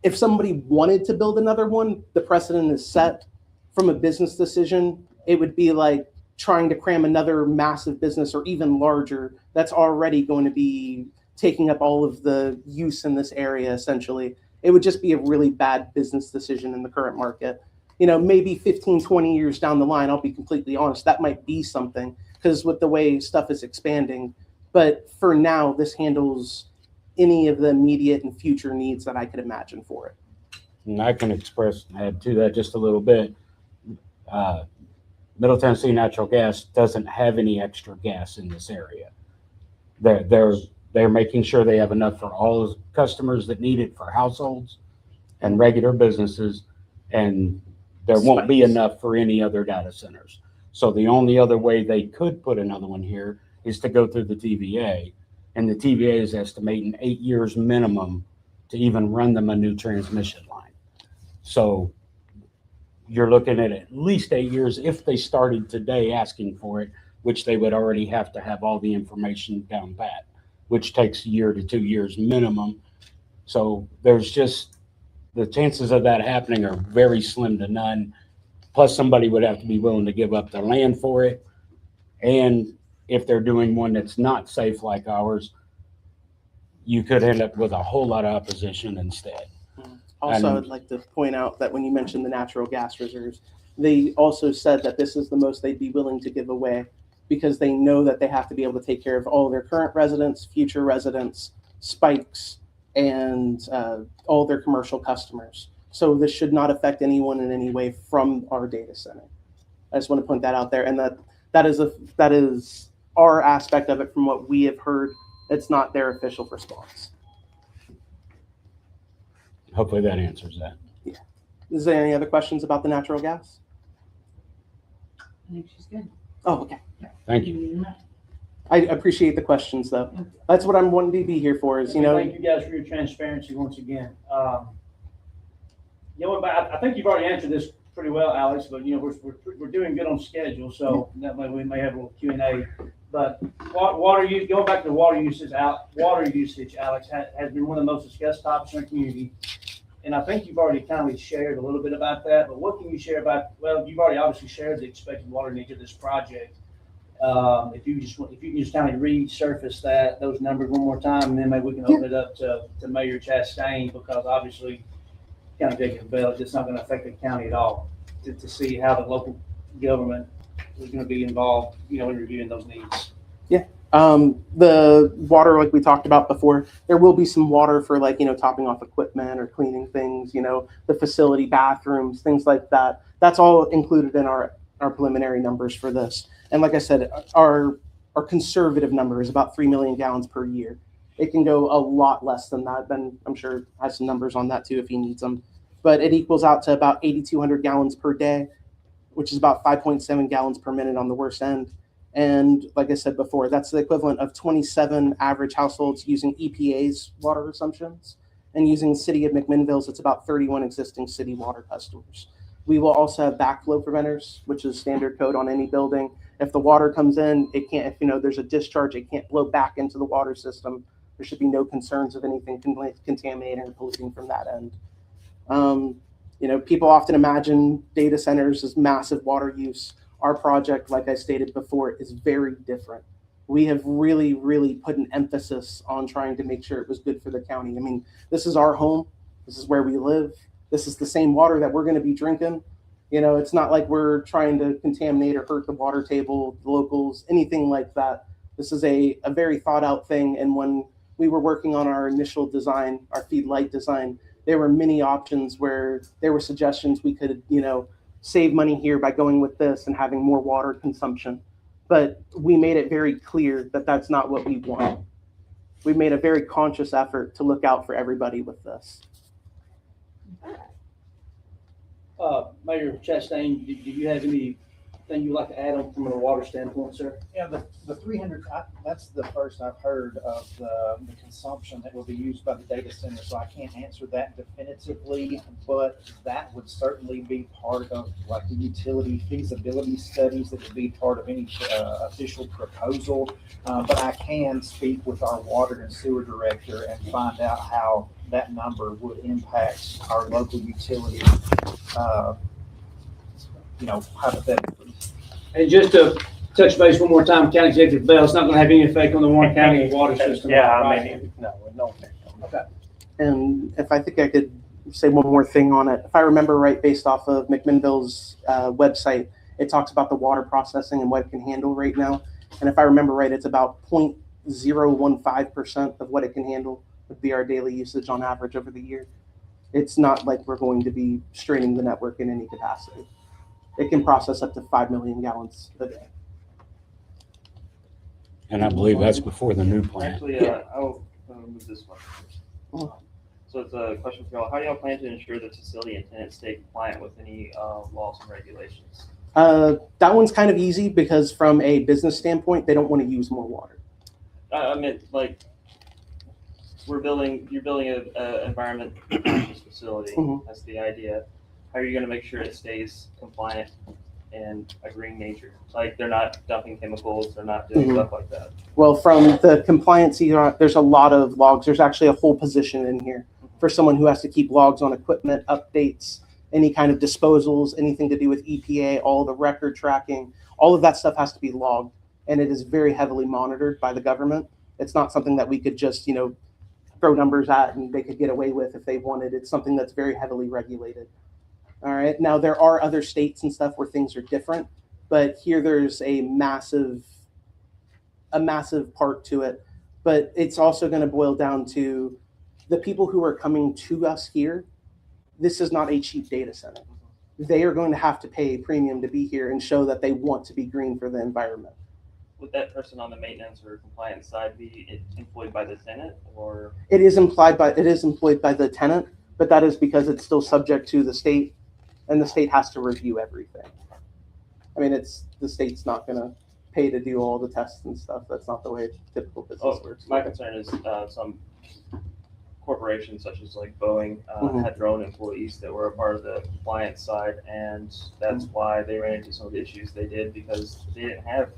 [SPEAKER 5] if somebody wanted to build another one, the precedent is set. From a business decision, it would be like trying to cram another massive business or even larger that's already going to be taking up all of the use in this area, essentially. It would just be a really bad business decision in the current market. You know, maybe 15, 20 years down the line, I'll be completely honest, that might be something, because with the way stuff is expanding. But for now, this handles any of the immediate and future needs that I could imagine for it.
[SPEAKER 6] And I can add to that just a little bit. Middle Tennessee Natural Gas doesn't have any extra gas in this area. They're making sure they have enough for all the customers that need it for households and regular businesses, and there won't be enough for any other data centers. So the only other way they could put another one here is to go through the TVA, and the TVA is estimating 8 years minimum to even run them a new transmission line. So you're looking at least 8 years if they started today asking for it, which they would already have to have all the information down pat, which takes a year to 2 years minimum. So there's just, the chances of that happening are very slim to none. Plus somebody would have to be willing to give up their land for it. And if they're doing one that's not safe like ours, you could end up with a whole lot of opposition instead.
[SPEAKER 5] Also,
[SPEAKER 6] And-
[SPEAKER 5] I'd like to point out that when you mentioned the natural gas reserves, they also said that this is the most they'd be willing to give away because they know that they have to be able to take care of all their current residents, future residents, spikes, and all their commercial customers. So this should not affect anyone in any way from our data center. I just want to point that out there, and that is our aspect of it from what we have heard. It's not their official response.
[SPEAKER 6] Hopefully that answers that.
[SPEAKER 5] Is there any other questions about the natural gas?
[SPEAKER 1] I think she's good.
[SPEAKER 5] Oh, okay.
[SPEAKER 6] Thank you.
[SPEAKER 5] I appreciate the questions, though. That's what I'm wanting to be here for. Is
[SPEAKER 2] Thank you guys for your transparency once again. But I think you've already answered this pretty well, Alex. But we're doing good on schedule, so that way we may have a little Q&A. But water use, going back to the water usage, Alex, has been one of the most discussed topics in our community. And I think you've already kind of shared a little bit about that. But what can you share about? Well, you've already obviously shared the expected water needs of this project. If you can just kind of resurface those numbers one more time, and then maybe we can open it up to Mayor Chastain, because obviously County Executive Bell, it's not going to affect the county at all, to see how the local government is going to be involved, in reviewing those needs.
[SPEAKER 5] The water, like we talked about before, there will be some water for topping off equipment or cleaning things, the facility bathrooms, things like that. That's all included in our preliminary numbers for this. And like I said, our conservative number is about 3 million gallons per year. It can go a lot less than that. Ben, I'm sure, has some numbers on that too if he needs them. But it equals out to about 8,200 gallons per day, which is about 5.7 gallons per minute on the worst end. And like I said before, that's the equivalent of 27 average households using EPA's water assumptions. And using the city of McMinnville's, it's about 31 existing city water customers. We will also have backflow preventers, which is standard code on any building. If the water comes in, it can't, if there's a discharge, it can't flow back into the water system. There should be no concerns of anything contaminating or polluting from that end. People often imagine data centers as massive water use. Our project, like I stated before, is very different. We have really, really put an emphasis on trying to make sure it was good for the county. I mean, this is our home. This is where we live. This is the same water that we're going to be drinking. It's not like we're trying to contaminate or hurt the water table, the locals, anything like that. This is a very thought out thing. And when we were working on our initial design, our feed light design, there were many options where there were suggestions we could, save money here by going with this and having more water consumption. But we made it very clear that that's not what we want. We made a very conscious effort to look out for everybody with this.
[SPEAKER 2] Mayor Chastain, do you have anything you'd like to add on from a water standpoint, sir?
[SPEAKER 4] Yeah, the 300, that's the first I've heard of the consumption that will be used by the data center, so I can't answer that definitively, but that would certainly be part of the utility feasibility studies that would be part of any official proposal. But I can speak with our water and sewer director and find out how that number would impact our local utility, hypothetically.
[SPEAKER 2] And just to touch base one more time, County Executive Bell, it's not going to have any effect on the Warren County water system.
[SPEAKER 9] Yeah,
[SPEAKER 2] right?
[SPEAKER 9] no.
[SPEAKER 2] Okay.
[SPEAKER 5] And if I think I could say one more thing on it, if I remember right, based off of McMinnville's website, it talks about the water processing and what it can handle right now. And if I remember right, it's about 0.015% of what it can handle would be our daily usage on average over the year. It's not like we're going to be straining the network in any capacity. It can process up to 5 million gallons a day.
[SPEAKER 6] And I believe that's before the new plant.
[SPEAKER 3] Actually, I'll move this one first. So it's a question for y'all. How do y'all plan to ensure the facility and tenants stay compliant with any laws and regulations?
[SPEAKER 5] That one's kind of easy because from a business standpoint, they don't want to use more water.
[SPEAKER 3] I meant you're building an environment conscious facility.
[SPEAKER 5] Mhm.
[SPEAKER 3] That's the idea. How are you going to make sure it stays compliant and a green nature? They're not dumping chemicals, they're not doing stuff like that.
[SPEAKER 5] Well, from the compliancy, there's a lot of logs. There's actually a whole position in here for someone who has to keep logs on equipment updates, any kind of disposals, anything to do with EPA, all the record tracking, all of that stuff has to be logged. And it is very heavily monitored by the government. It's not something that we could just, throw numbers at and they could get away with if they wanted. It's something that's very heavily regulated. All right. Now there are other states and stuff where things are different, but here there's a massive part to it. But it's also going to boil down to the people who are coming to us here. This is not a cheap data center. They are going to have to pay a premium to be here and show that they want to be green for the environment.
[SPEAKER 3] Would that person on the maintenance or compliance side be employed by the tenant, or?
[SPEAKER 5] It is employed by the tenant, but that is because it's still subject to the state, and the state has to review everything. I mean, the state's not going to pay to do all the tests and stuff. That's not the way typical business works.
[SPEAKER 3] My concern is some corporations such as like Boeing had their own employees that were a part of the compliance side, and that's why they ran into some of the issues they did, because they didn't have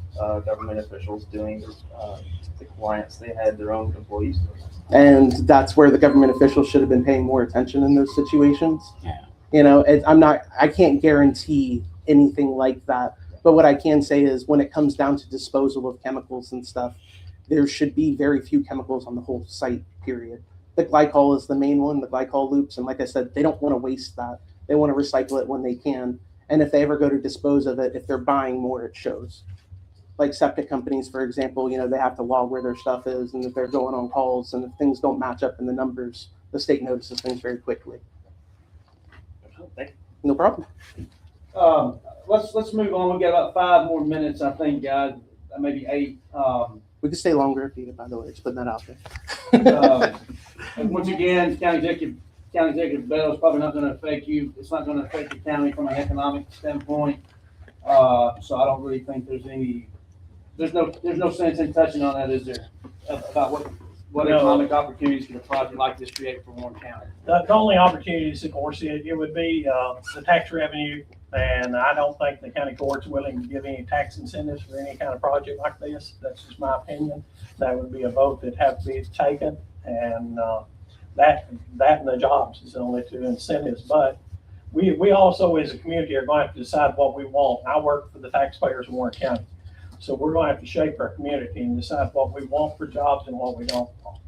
[SPEAKER 3] government officials doing the compliance. They had their own employees.
[SPEAKER 5] And that's where the government officials should have been paying more attention in those situations.
[SPEAKER 6] Yeah.
[SPEAKER 5] You know, I can't guarantee anything like that. But what I can say is when it comes down to disposal of chemicals and stuff, there should be very few chemicals on the whole site, period. The glycol is the main one, the glycol loops. And like I said, they don't want to waste that. They want to recycle it when they can. And if they ever go to dispose of it, if they're buying more, it shows. Like septic companies, for example, you know, they have to log where their stuff is, and if they're going on calls and if things don't match up in the numbers, the state notices things very quickly.
[SPEAKER 3] Thank you.
[SPEAKER 5] No problem.
[SPEAKER 2] Let's move on. We've got about 5 more minutes, I think, guys, maybe 8.
[SPEAKER 5] We could stay longer if needed, by the way, just putting that out there.
[SPEAKER 2] And once again, County Executive Bell is probably not going to affect you. It's not going to affect the county from an economic standpoint. So I don't really think there's no sense in touching on that, is there? About what
[SPEAKER 9] No.
[SPEAKER 2] economic opportunities can a project like this create for Warren County?
[SPEAKER 9] The only opportunities, of course, it would be the tax revenue, and I don't think the county court's willing to give any tax incentives for any kind of project like this. That's just my opinion. That would be a vote that have to be taken, and that and the jobs is the only 2 incentives. But we also, as a community, are going to have to decide what we want. I work for the taxpayers in Warren County, so we're going to have to shape our community and decide what we want for jobs and what we don't want.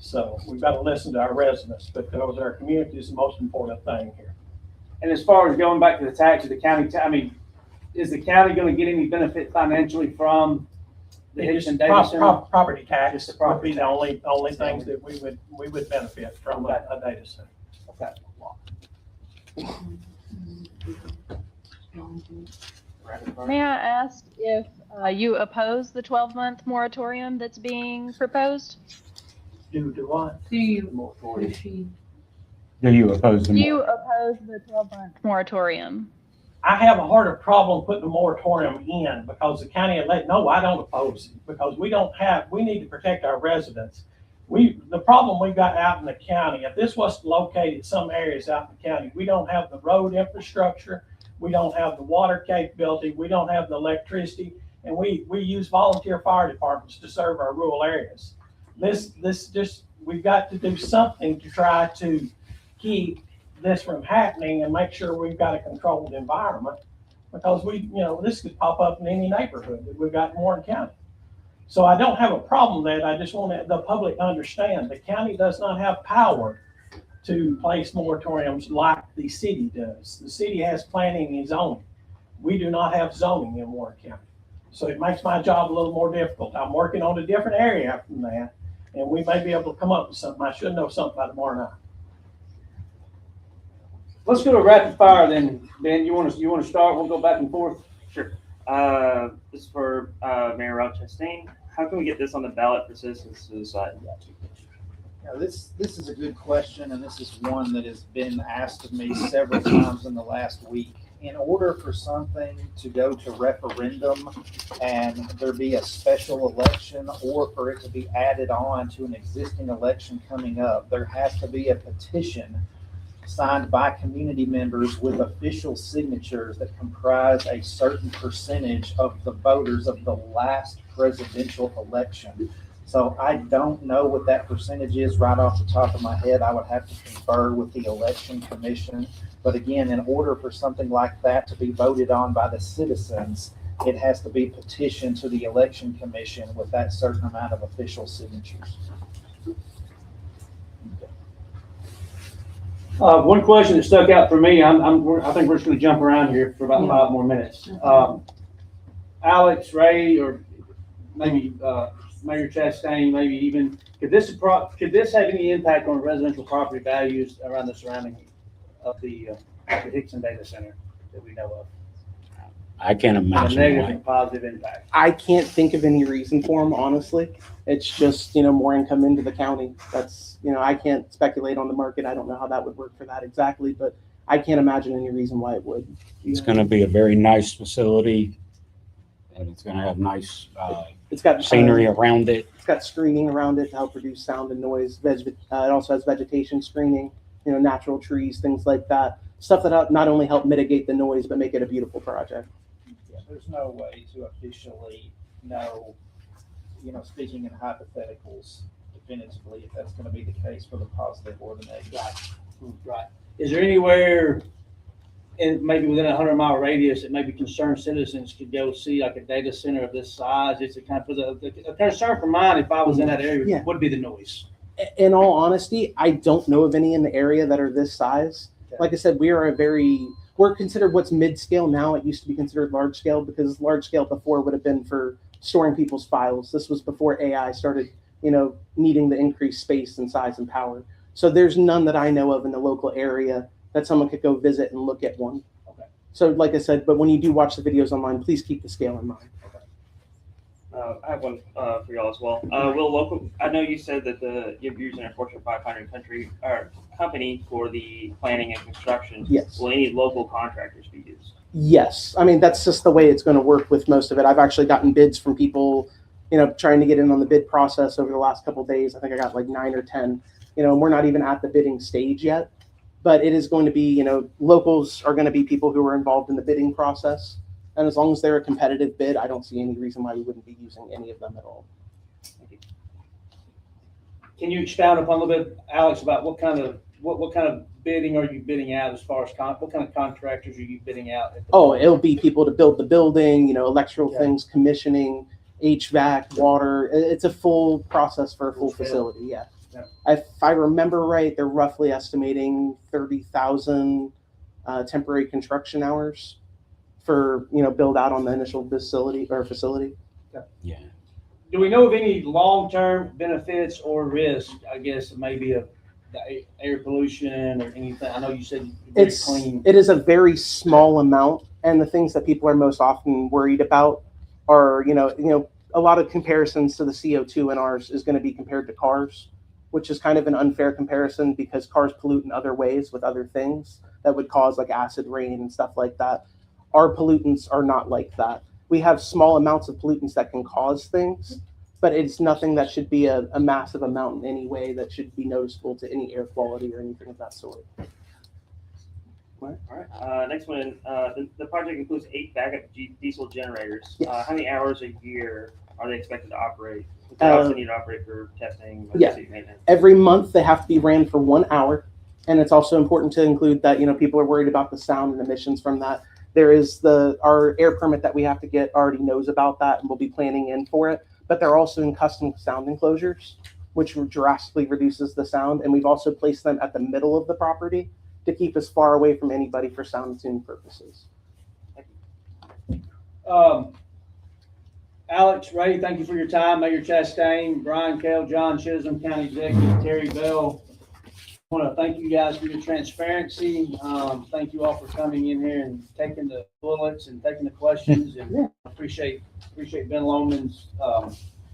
[SPEAKER 9] So we've got to listen to our residents, because our community is the most important thing here.
[SPEAKER 2] And as far as going back to the taxes, the county, I mean, is the county going to get any benefit financially from the Hickson Data Center?
[SPEAKER 9] Property tax
[SPEAKER 2] Just the
[SPEAKER 9] would
[SPEAKER 2] property
[SPEAKER 9] be the only things that we would benefit from a data center.
[SPEAKER 2] Okay.
[SPEAKER 11] May I ask if you oppose the 12-month moratorium that's being proposed?
[SPEAKER 9] Do what?
[SPEAKER 1] Do you?
[SPEAKER 6] Do you oppose
[SPEAKER 11] Do
[SPEAKER 6] the
[SPEAKER 11] you oppose the 12-month moratorium?
[SPEAKER 9] I have a harder problem putting the moratorium in, because the county no, I don't oppose it, because we need to protect our residents. The problem we got out in the county, if this was located some areas out in the county, we don't have the road infrastructure, we don't have the water capability, we don't have the electricity, and we use volunteer fire departments to serve our rural areas. We've got to do something to try to keep this from happening and make sure we've got a controlled environment, because this could pop up in any neighborhood that we've got in Warren County. So I don't have a problem with that. I just want the public to understand the county does not have power to place moratoriums like the city does. The city has planning and zoning. We do not have zoning in Warren County. So it makes my job a little more difficult. I'm working on a different area from that, and we may be able to come up with something. I should know something by tomorrow night.
[SPEAKER 2] Let's go to rapid fire then. Ben, you want to start? We'll go back and forth.
[SPEAKER 3] Sure. This is for Mayor Ralph Chastain. How can we get this on the ballot for citizens to decide?
[SPEAKER 4] Now, this is a good question, and this is one that has been asked of me several times in the last week. In order for something to go to referendum and there be a special election, or for it to be added on to an existing election coming up, there has to be a petition signed by community members with official signatures that comprise a certain percentage of the voters of the last presidential election. So I don't know what that percentage is right off the top of my head. I would have to confer with the election commission. But again, in order for something like that to be voted on by the citizens, it has to be petitioned to the election commission with that certain amount of official signatures.
[SPEAKER 2] One question that stuck out for me, I think we're just gonna jump around here for about 5 more minutes. Alex, Ray, or maybe, Mayor Chastain, maybe even, could this have any impact on residential property values around the surrounding of the Hickson Data Center that we know of?
[SPEAKER 6] I can't
[SPEAKER 2] A
[SPEAKER 6] imagine
[SPEAKER 2] negative
[SPEAKER 6] why.
[SPEAKER 2] and positive impact.
[SPEAKER 5] I can't think of any reason for them, honestly. It's just, more income into the county. That's, I can't speculate on the market. I don't know how that would work for that exactly, but I can't imagine any reason why it would.
[SPEAKER 6] It's gonna be a very nice facility, and it's gonna have nice,
[SPEAKER 5] It's got
[SPEAKER 6] scenery around it.
[SPEAKER 5] It's got screening around it to help reduce sound and noise. It also has vegetation screening, natural trees, things like that. Stuff that not only help mitigate the noise, but make it a beautiful project.
[SPEAKER 4] Yeah, there's no way to officially know, speaking in hypotheticals definitively, if that's gonna be the case for the positive or the negative.
[SPEAKER 2] Right. Is there anywhere maybe within a 100-mile radius that maybe concerned citizens could go see like a data center of this size? It's a concern for mine if I was in that area
[SPEAKER 5] Yeah.
[SPEAKER 2] would be the noise.
[SPEAKER 5] In all honesty, I don't know of any in the area that are this size. Like I said, we're considered what's mid-scale now. It used to be considered large scale because large scale before would have been for storing people's files. This was before AI started, needing the increased space and size and power. So there's none that I know of in the local area that someone could go visit and look at one.
[SPEAKER 2] Okay.
[SPEAKER 5] So like I said, but when you do watch the videos online, please keep the scale in mind.
[SPEAKER 3] I have one for y'all as well. I know you said that you're using a Fortune 500 company for the planning and construction.
[SPEAKER 5] Yes.
[SPEAKER 3] Will any local contractors be used?
[SPEAKER 5] Yes. I mean, that's just the way it's going to work with most of it. I've actually gotten bids from people, trying to get in on the bid process over the last couple of days. I think I got like 9 or 10, and we're not even at the bidding stage yet, but it is going to be, locals are going to be people who are involved in the bidding process. And as long as they're a competitive bid, I don't see any reason why we wouldn't be using any of them at all.
[SPEAKER 2] Can you expound upon a little bit, Alex, about what kind of bidding are you bidding out as far as what kind of contractors are you bidding out?
[SPEAKER 5] Oh, it'll be people to build the building, electrical
[SPEAKER 2] Yeah.
[SPEAKER 5] things, commissioning, HVAC, water. It's a full process for a full
[SPEAKER 2] Full
[SPEAKER 5] facility. Yeah.
[SPEAKER 2] Yeah.
[SPEAKER 5] If I remember right, they're roughly estimating 30,000 temporary construction hours for build out on the initial facility.
[SPEAKER 6] Yeah.
[SPEAKER 2] Do we know of any long-term benefits or risk, I guess, maybe of the air pollution or anything? I know you said very clean.
[SPEAKER 5] It is a very small amount, and the things that people are most often worried about are a lot of comparisons to the CO2 in ours is going to be compared to cars, which is kind of an unfair comparison because cars pollute in other ways with other things that would cause like acid rain and stuff like that. Our pollutants are not like that. We have small amounts of pollutants that can cause things, but it's nothing that should be a massive amount in any way that should be noticeable to any air quality or anything of that sort.
[SPEAKER 3] All right. Next one. The project includes 8 backup diesel generators.
[SPEAKER 5] Yes.
[SPEAKER 3] How many hours a year are they expected to operate? They also need to operate for testing, emergency maintenance.
[SPEAKER 5] Every month they have to be ran for 1 hour. And it's also important to include that, people are worried about the sound and emissions from that. There is our air permit that we have to get already knows about that and we'll be planning in for it. But they're also in custom sound enclosures, which drastically reduces the sound. And we've also placed them at the middle of the property to keep us far away from anybody for sound tuning purposes.
[SPEAKER 2] Alex, Ray, thank you for your time. Mayor Chastain, Brian Kell, John Chisholm, County Executive, Terry Bell. I want to thank you guys for your transparency. Thank you all for coming in here and taking the bullets and taking the questions. And appreciate Ben Loman's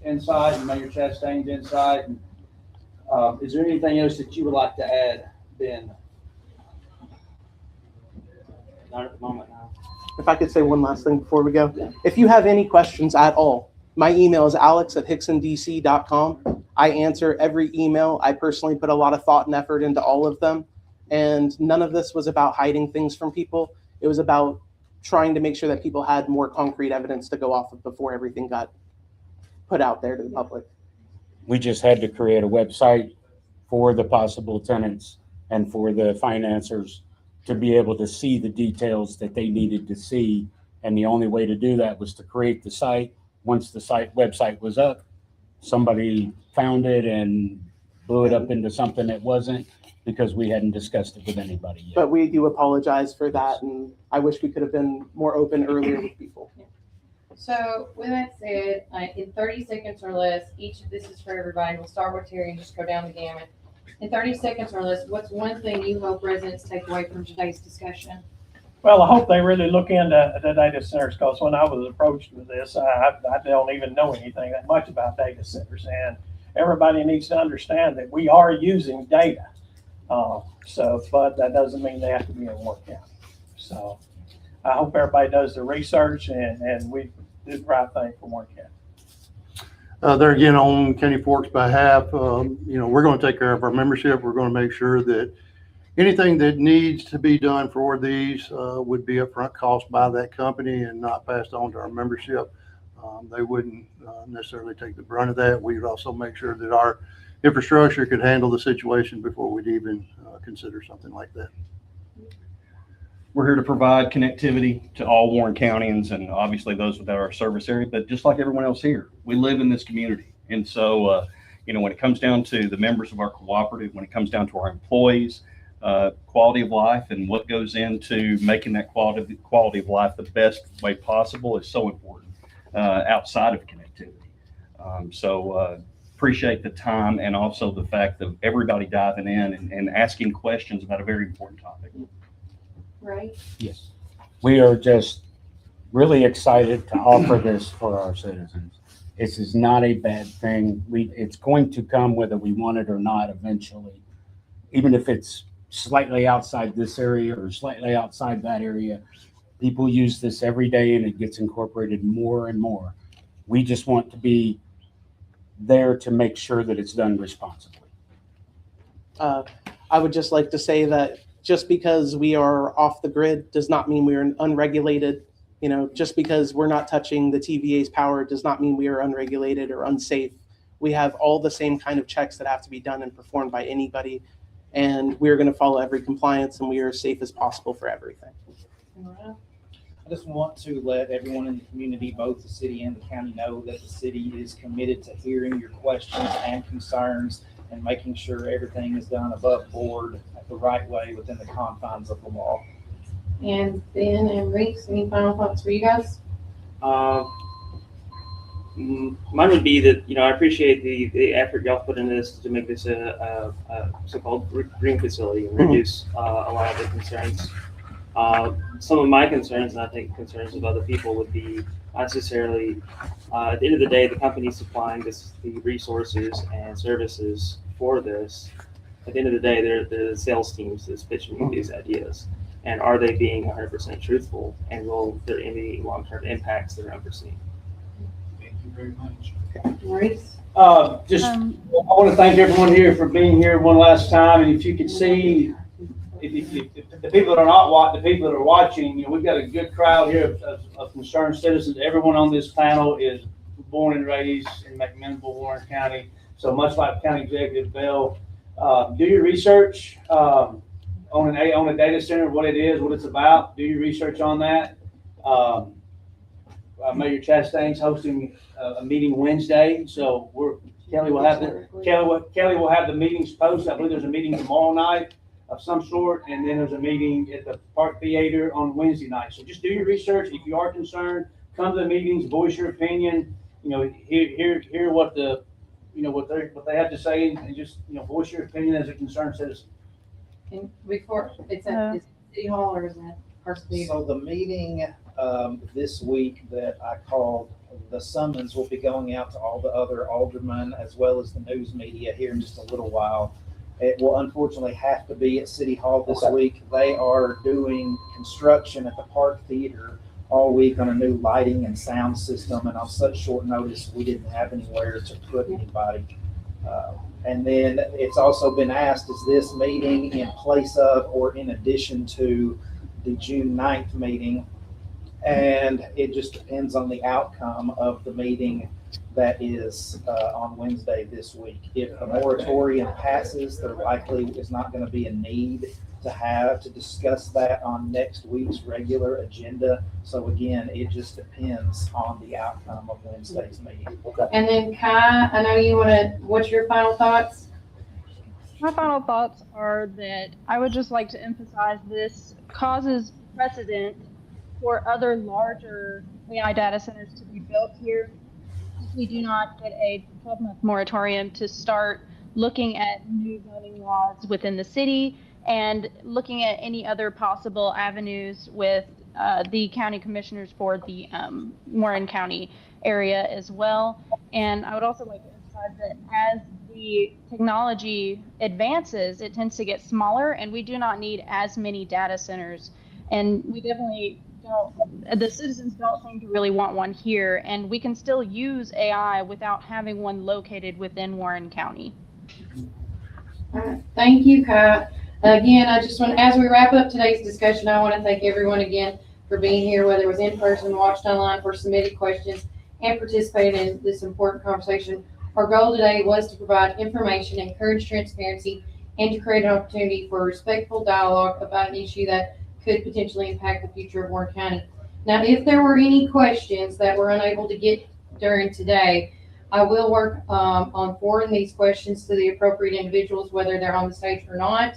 [SPEAKER 2] insight and Mayor Chastain's insight. And, is there anything else that you would like to add, Ben?
[SPEAKER 3] Not at the moment, no.
[SPEAKER 5] If I could say one last thing before we go. If you have any questions at all, my email is alex@hicksondc.com. I answer every email. I personally put a lot of thought and effort into all of them. And none of this was about hiding things from people. It was about trying to make sure that people had more concrete evidence to go off of before everything got put out there to the public.
[SPEAKER 6] We just had to create a website for the possible tenants and for the financiers to be able to see the details that they needed to see. And the only way to do that was to create the site. Once the website was up, somebody found it and blew it up into something that wasn't. because we hadn't discussed it with anybody yet.
[SPEAKER 5] But we do apologize for that, and I wish we could have been more open earlier with people.
[SPEAKER 1] So with that said, in 30 seconds or less, this is for everybody. We'll start with Terry and just go down the gamut. In 30 seconds or less, what's one thing you hope residents take away from today's discussion?
[SPEAKER 9] Well, I hope they really look into the data centers, because when I was approached with this, I don't even know anything that much about data centers. And everybody needs to understand that we are using data. But that doesn't mean they have to be in Warren County. So I hope everybody does the research and we do the right thing for Warren County.
[SPEAKER 8] There again, on County Fork's behalf, we're going to take care of our membership. We're going to make sure that anything that needs to be done for these would be upfront cost by that company and not passed on to our membership. They wouldn't necessarily take the brunt of that. We would also make sure that our infrastructure could handle the situation before we'd even consider something like that.
[SPEAKER 7] We're here to provide connectivity to all Warren Countyans and obviously those within our service area, but just like everyone else here, we live in this community. And so, when it comes down to the members of our cooperative, when it comes down to our employees, quality of life and what goes into making that quality of life the best way possible is so important outside of connectivity. Appreciate the time and also the fact of everybody diving in and asking questions about a very important topic.
[SPEAKER 1] Right?
[SPEAKER 6] Yes. We are just really excited to offer this for our citizens. This is not a bad thing. It's going to come whether we want it or not eventually, even if it's slightly outside this area or slightly outside that area. People use this every day and it gets incorporated more and more. We just want to be there to make sure that it's done responsibly.
[SPEAKER 5] I would just like to say that just because we are off the grid does not mean we are unregulated. Just because we're not touching the TVA's power does not mean we are unregulated or unsafe. We have all the same kind of checks that have to be done and performed by anybody. And we're going to follow every compliance, and we are as safe as possible for everything.
[SPEAKER 4] I just want to let everyone in the community, both the city and the county, know that the city is committed to hearing your questions and concerns and making sure everything is done above board the right way within the confines of the law.
[SPEAKER 1] And Ben and Reese, any final thoughts for you guys?
[SPEAKER 3] Mine would be that, I appreciate the effort y'all put in this to make this a so-called green facility and reduce a lot of the concerns. Some of my concerns, and I think concerns of other people, would be not necessarily, at the end of the day, the company supplying the resources and services for this. At the end of the day, they're the sales teams that's pitching these ideas. And are they being 100% truthful? And will there be any long-term impacts that are unforeseen?
[SPEAKER 2] Thank you very much.
[SPEAKER 1] Reese?
[SPEAKER 2] I want to thank everyone here for being here one last time. And if you could see, if the people that are not the people that are watching, we've got a good crowd here of concerned citizens. Everyone on this panel is born and raised in McMinnville, Warren County. So much like County Executive Bell, do your research on a data center, what it is, what it's about. Do your research on that. Mayor Chastain's hosting a meeting Wednesday, so Kelly will have the meetings posted. I believe there's a meeting tomorrow night of some sort, and then there's a meeting at the Park Theater on Wednesday night. So just do your research. If you are concerned, come to the meetings, voice your opinion. Hear what what they have to say, and just voice your opinion as a concerned citizen.
[SPEAKER 1] And before, it's at City Hall or is that Park Theater?
[SPEAKER 4] So the meeting this week that I called, the summons will be going out to all the other aldermen as well as the news media here in just a little while. It will unfortunately have to be at City Hall this week. They are doing construction at the Park Theater all week on a new lighting and sound system, and on such short notice, we didn't have anywhere to put anybody. And then it's also been asked, is this meeting in place of or in addition to the June 9th meeting? And it just depends on the outcome of the meeting that is on Wednesday this week. If a moratorium passes, there likely is not going to be a need to discuss that on next week's regular agenda. So again, it just depends on the outcome of Wednesday's meeting.
[SPEAKER 1] And then Kai, I know you what's your final thoughts?
[SPEAKER 11] My final thoughts are that I would just like to emphasize this causes precedent for other larger AI data centers to be built here if we do not get a 12-month moratorium to start looking at new zoning laws within the city and looking at any other possible avenues with the county commissioners for the Warren County area as well. And I would also like to emphasize that as the technology advances, it tends to get smaller, and we do not need as many data centers. And we definitely don't, the citizens don't seem to really want one here, and we can still use AI without having one located within Warren County.
[SPEAKER 1] All right. Thank you, Kai. Again, I just want, as we wrap up today's discussion, I want to thank everyone again for being here, whether it was in person, watched online, for submitting questions, and participating in this important conversation. Our goal today was to provide information, encourage transparency, and to create an opportunity for respectful dialogue about an issue that could potentially impact the future of Warren County. Now, if there were any questions that we're unable to get during today, I will work on forwarding these questions to the appropriate individuals, whether they're on the stage or not.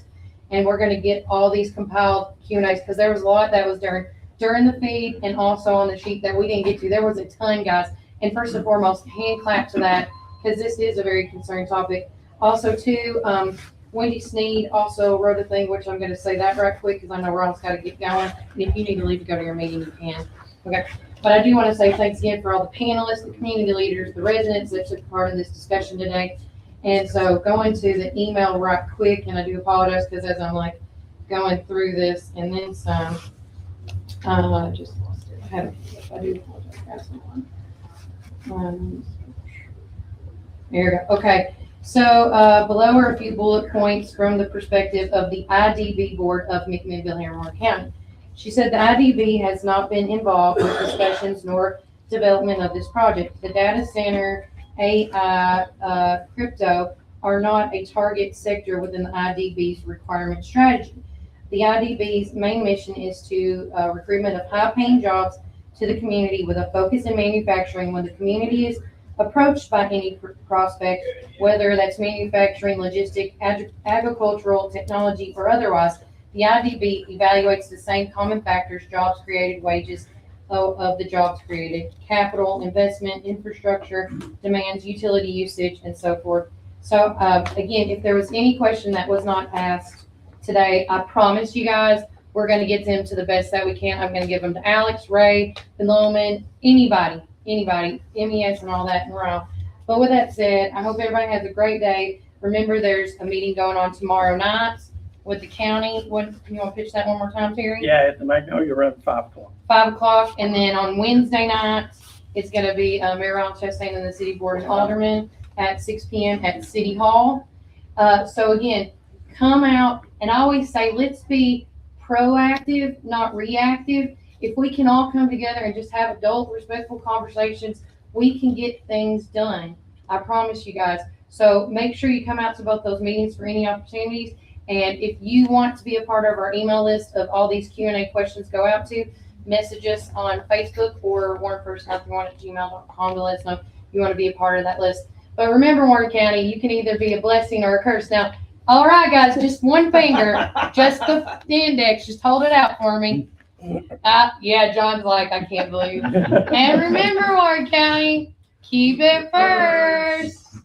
[SPEAKER 1] And we're going to get all these compiled Q&As, because there was a lot that was during the feed and also on the sheet that we didn't get to. There was a ton, guys. And first and foremost, hand clap to that, because this is a very concerning topic. Also, too, Wendy Sneed also wrote a thing, which I'm going to say that right quick, because I know Ron's got to get going. And if you need to leave to go to your meeting, you can. Okay. But I do want to say thanks again for all the panelists, the community leaders, the residents that took part in this discussion today. And so going to the email right quick, and I do apologize because as I'm like going through this and then some, I just lost it. I do apologize, guys. There you go. Okay. So below are a few bullet points from the perspective of the IDB board of McMinnville here in Warren County. She said the IDB has not been involved with discussions nor development of this project. The data center, AI, crypto are not a target sector within the IDB's requirement strategy. The IDB's main mission is to recruitment of high-paying jobs to the community with a focus in manufacturing. When the community is approached by any prospect, whether that's manufacturing, logistic, agricultural, technology, or otherwise, the IDB evaluates the same common factors: jobs created, wages of the jobs created, capital, investment, infrastructure, demands, utility usage, and so forth. So again, if there was any question that was not asked today, I promise you guys, we're going to get them to the best that we can. I'm going to give them to Alex, Ray, Loman, anybody, MES and all that in a row. But with that said, I hope everybody has a great day. Remember, there's a meeting going on tomorrow night with the county. What, you want to pitch that one more time, Terry?
[SPEAKER 9] Yeah, at the Magnolia Room, 5 o'clock.
[SPEAKER 1] 5 o'clock. And then on Wednesday night, it's going to be Mayor Ron Chastain and the City Board of Aldermen at 6 p.m. at City Hall. So again, come out, and I always say, let's be proactive, not reactive. If we can all come together and just have adult, respectful conversations, we can get things done. I promise you guys. So make sure you come out to both those meetings for any opportunities. And if you want to be a part of our email list of all these Q&A questions go out to, message us on Facebook or warrenfirst931@gmail.com to let us know if you want to be a part of that list. But remember, Warren County, you can either be a blessing or a curse. Now, all right, guys, just one finger, just the index, just hold it out for me. Yeah, John's like, I can't believe. And remember, Warren County, keep it first.